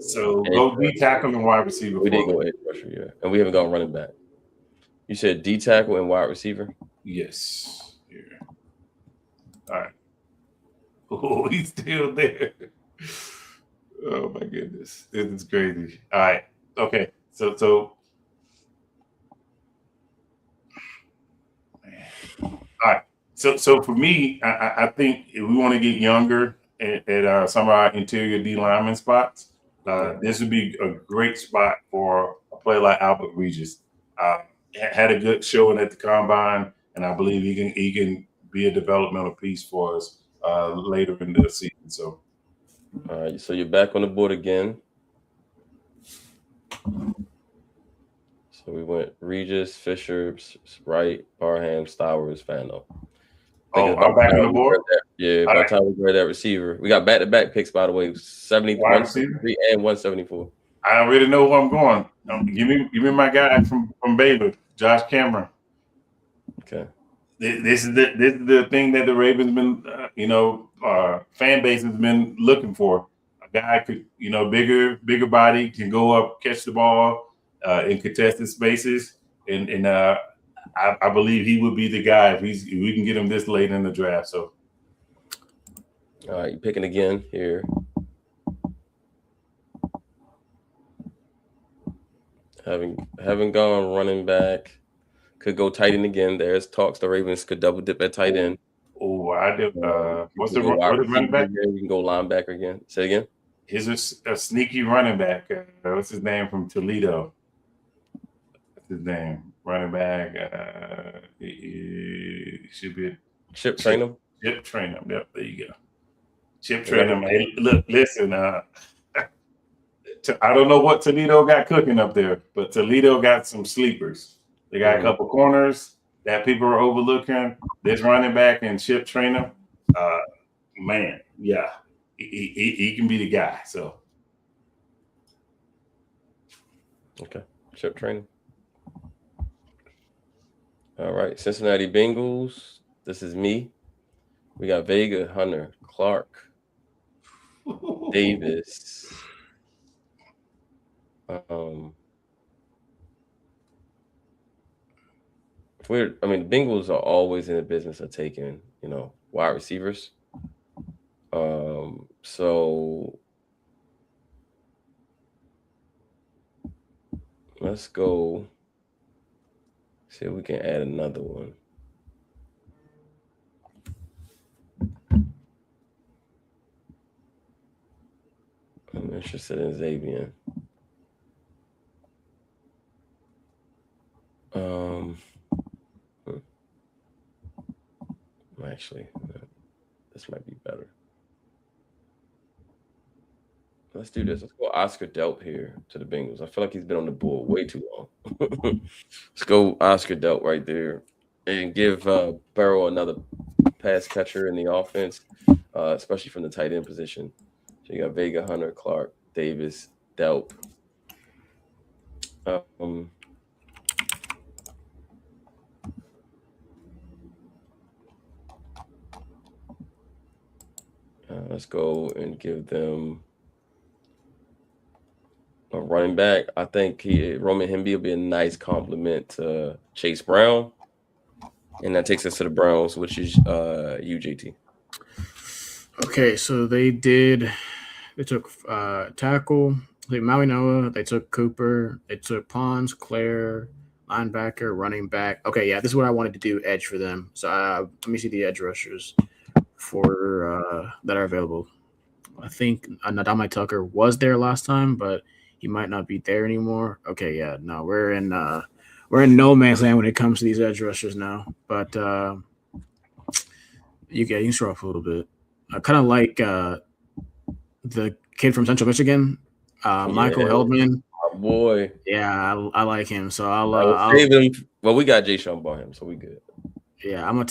So go D tackle and wide receiver.
We didn't go edge rusher, yeah, and we haven't gone running back. You said D tackle and wide receiver.
Yes. Here. All right. Oh, he's still there. Oh my goodness, this is crazy. All right. Okay. So. All right. So for me, I think if we want to get younger at some of our interior D lineman spots, this would be a great spot for a player like Albert Regis. Had a good showing at the combine, and I believe he can be a developmental piece for us later in the season. So,
all right. So you're back on the board again. So we went Regis, Fisher, Wright, Barham, Stowers, Fano.
Oh, I'm back on the board.
By the time we grade that receiver, we got back-to-back picks. By the way, 173 and 174.
I already know where I'm going. Give me my guy from Baylor, Josh Cameron.
Okay.
This is the thing that the Ravens been, fan base has been looking for. A guy could, bigger body, can go up, catch the ball in contested spaces, and I believe he would be the guy if we can get him this late in the draft. So,
all right, you're picking again here. Having gone running back, could go tight end again. There's talks the Ravens could double dip at tight end.
Oh, I did. What's the running back?
You can go linebacker again. Say again.
He's a sneaky running back. What's his name from Toledo? What's his name? Running back. He should be
Chip Trainum.
Chip Trainum. Yep, there you go. Chip Trainum. Hey, look, listen. I don't know what Toledo got cooking up there, but Toledo got some sleepers. They got a couple corners that people are overlooking. This running back and Chip Trainum. Man, yeah, he can be the guy. So,
okay, Chip Trainum. All right, Cincinnati Bengals. This is me. We got Vega, Hunter, Clark, Davis. The Bengals are always in the business of taking, wide receivers. So let's go see if we can add another one. I'm interested in Xavier. Actually, this might be better. Let's do this. Let's go Oscar Delp here to the Bengals. I feel like he's been on the board way too long. Let's go Oscar Delp right there and give Burrow another pass catcher in the offense, especially from the tight end position. So you got Vega, Hunter, Clark, Davis, Delp. Let's go and give them a running back. I think Roman Hemby will be a nice compliment to Chase Brown. And that takes us to the Browns, which is UJT.
Okay, so they took tackle, Maui Noah, they took Cooper, they took Pons, Claire, linebacker, running back. Okay, yeah, this is what I wanted to do, edge for them. So let me see the edge rushers for that are available. I think Nadamai Tucker was there last time, but he might not be there anymore. Okay, yeah, no, we're in no man's land when it comes to these edge rushers now. But you can scroll up a little bit. I kind of like the kid from Central Michigan, Michael Heldman.
My boy.
Yeah, I like him. So
I'll save him. Well, we got Jay Sean Barham, so we good.
Yeah, I'm gonna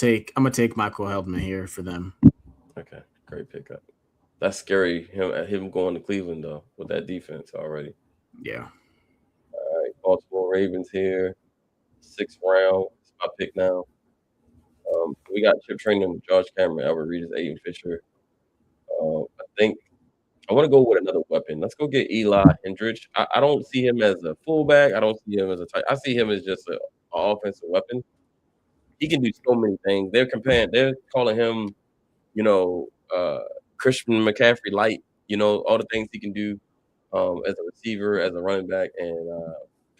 take Michael Heldman here for them.
Okay, great pickup. That's scary. Him going to Cleveland though with that defense already.
Yeah.
All right, Baltimore Ravens here, 6th round. It's my pick now. We got Chip Trainum, Josh Cameron, Albert Reedus, Aiden Fisher. I think I want to go with another weapon. Let's go get Eli Hendrich. I don't see him as a fullback. I don't see him as a tight. I see him as just an offensive weapon. He can do so many things. They're calling him, Christian McCaffrey light. All the things he can do as a receiver, as a running back, and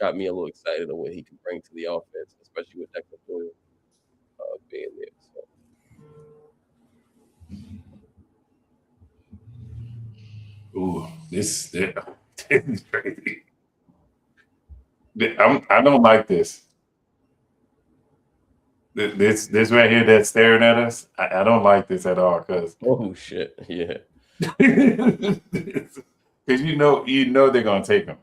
got me a little excited of what he can bring to the offense, especially with Declan Doyle being there. So.
Ooh, this is crazy. I don't like this. This right here that's staring at us. I don't like this at all. Cause
shit, yeah.
Because you know they're gonna take him.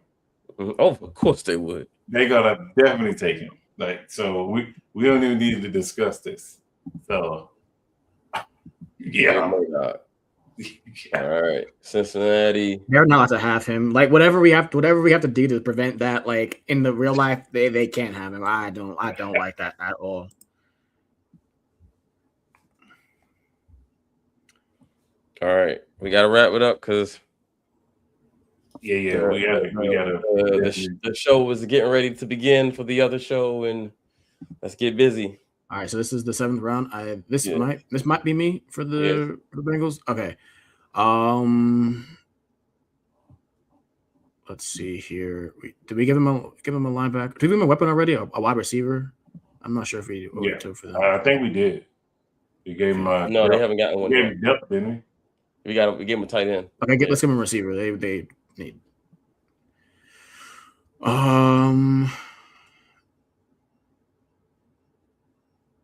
Oh, of course they would.
they're gonna definitely take him. Like, so we don't even need to discuss this. So yeah.
All right, Cincinnati.
They're not to have him. Like whatever we have to do to prevent that. Like in the real life, they can't have him. I don't like that at all.
All right, we gotta wrap it up because
we gotta.
The show was getting ready to begin for the other show, and let's get busy.
All right, so this is the 7th round. This might be me for the Bengals. Okay. Let's see here. Did we give him a linebacker? Did we give him a weapon already? A wide receiver? I'm not sure if we took for them.
I think we did. We gave him
no, they haven't gotten one yet.
Depth, didn't we?
We gave him a tight end.
Okay, let's give him a receiver. They need.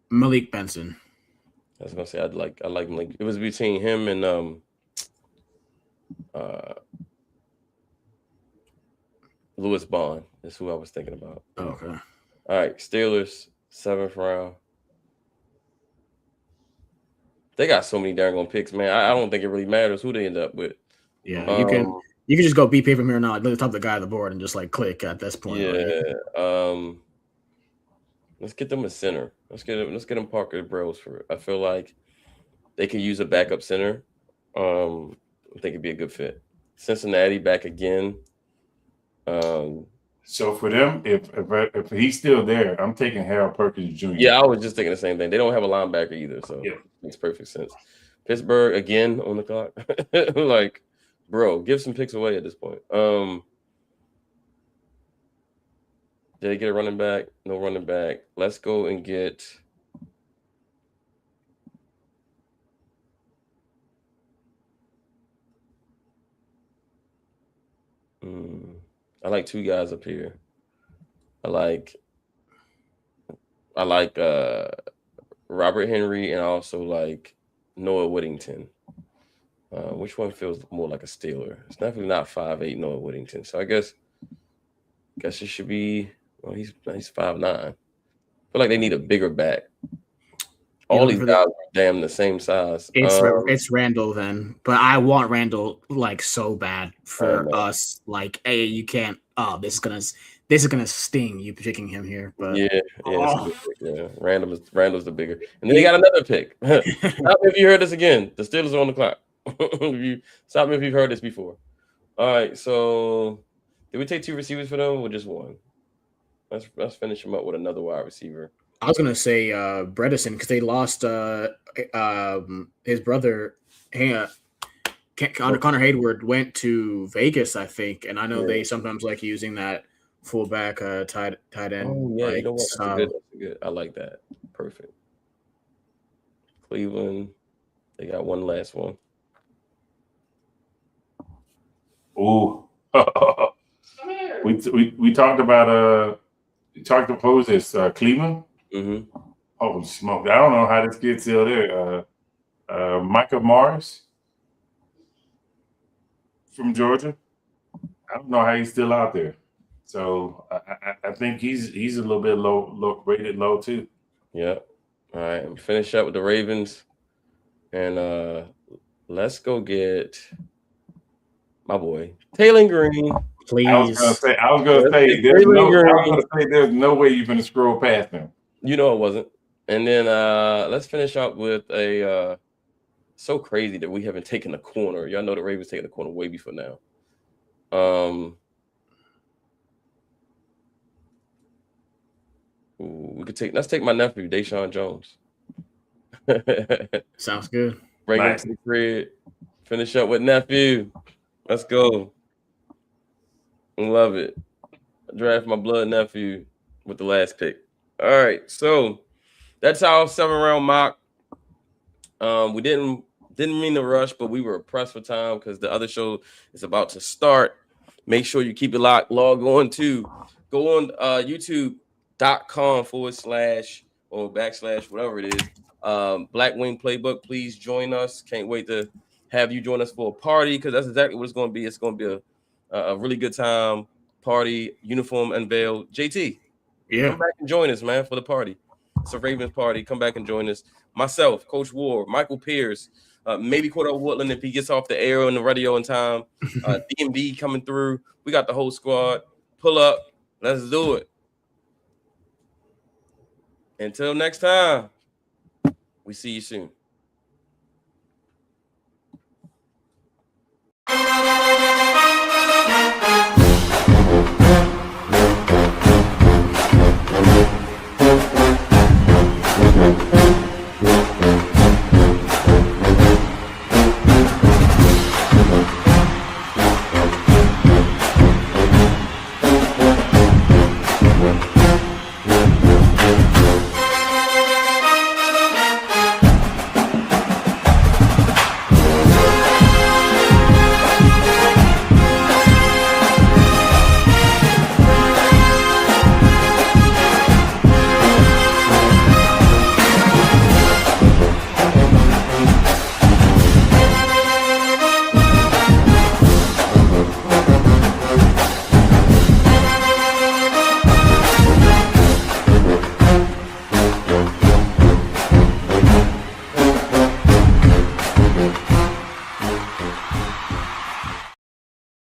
Malik Benson.
I was gonna say I like Malik. It was between him and Lewis Bond. That's who I was thinking about.
Okay.
All right, Steelers 7th round. They got so many darn picks, man. I don't think it really matters who they end up with.
Yeah, you can just go beat paper here now, at the top of the guy on the board, and just like click at this point.
Yeah. Let's get them a center. Let's get them Parker Bros for. I feel like they could use a backup center. I think it'd be a good fit. Cincinnati back again.
So for them, if he's still there, I'm taking Harold Perkins Jr.
Yeah, I was just thinking the same thing. They don't have a linebacker either, so it makes perfect sense. Pittsburgh again on the clock. Like, bro, give some picks away at this point. Did they get a running back? No running back. Let's go and get. I like two guys up here. I like Robert Henry and I also like Noah Whittington. Which one feels more like a Steeler? It's definitely not 5'8" Noah Whittington. So I guess it should be. Well, he's 5'9". I feel like they need a bigger back. All these guys are damn the same size.
It's Randall then, but I want Randall like so bad for us. Like, hey, you can't. Oh, this is gonna sting you picking him here. But
Randall's the bigger. And then they got another pick. Stop me if you heard this again. The Steelers are on the clock. Stop me if you've heard this before. All right, so did we take two receivers for them or just one? Let's finish him up with another wide receiver.
I was gonna say Bredesen because they lost his brother. Connor Hayward went to Vegas, I think, and I know they sometimes like using that fullback tight end.
Oh yeah, you know what? That's good. I like that. Perfect. Cleveland, they got one last one.
Ooh, we talked about who was this? Cleveland.
Mm-hmm.
Holy smoke! I don't know how this kid's still there. Micah Morris from Georgia. I don't know how he's still out there. So I think he's a little bit rated low too.
Yeah. All right. And finish up with the Ravens, and let's go get my boy Taylor Green.
Please.
I was gonna say there's no way you're gonna scroll past him.
You know it wasn't. And then let's finish up with a so crazy that we haven't taken the corner. Y'all know the Ravens taking the corner way before now. Let's take my nephew, Deshaun Jones.
Sounds good.
Bring him to the crib. Finish up with nephew. Let's go. Love it. Draft my blood nephew with the last pick. All right, so that's our 7-round mock. We didn't mean to rush, but we were pressed for time because the other show is about to start. Make sure you keep it locked. Go on youtube.com/ or / whatever it is. Black Wing Playbook. Please join us. Can't wait to have you join us for a party because that's exactly what it's going to be. It's going to be a really good time. party uniform unveil. JT,
Yeah.
come back and join us, man, for the party. It's a Ravens party. Come back and join us. Myself, Coach Ward, Michael Pierce, maybe Cordell Woodland if he gets off the air on the radio in time. DMD coming through. We got the whole squad. Pull up. Let's do it. Until next time, we see you soon.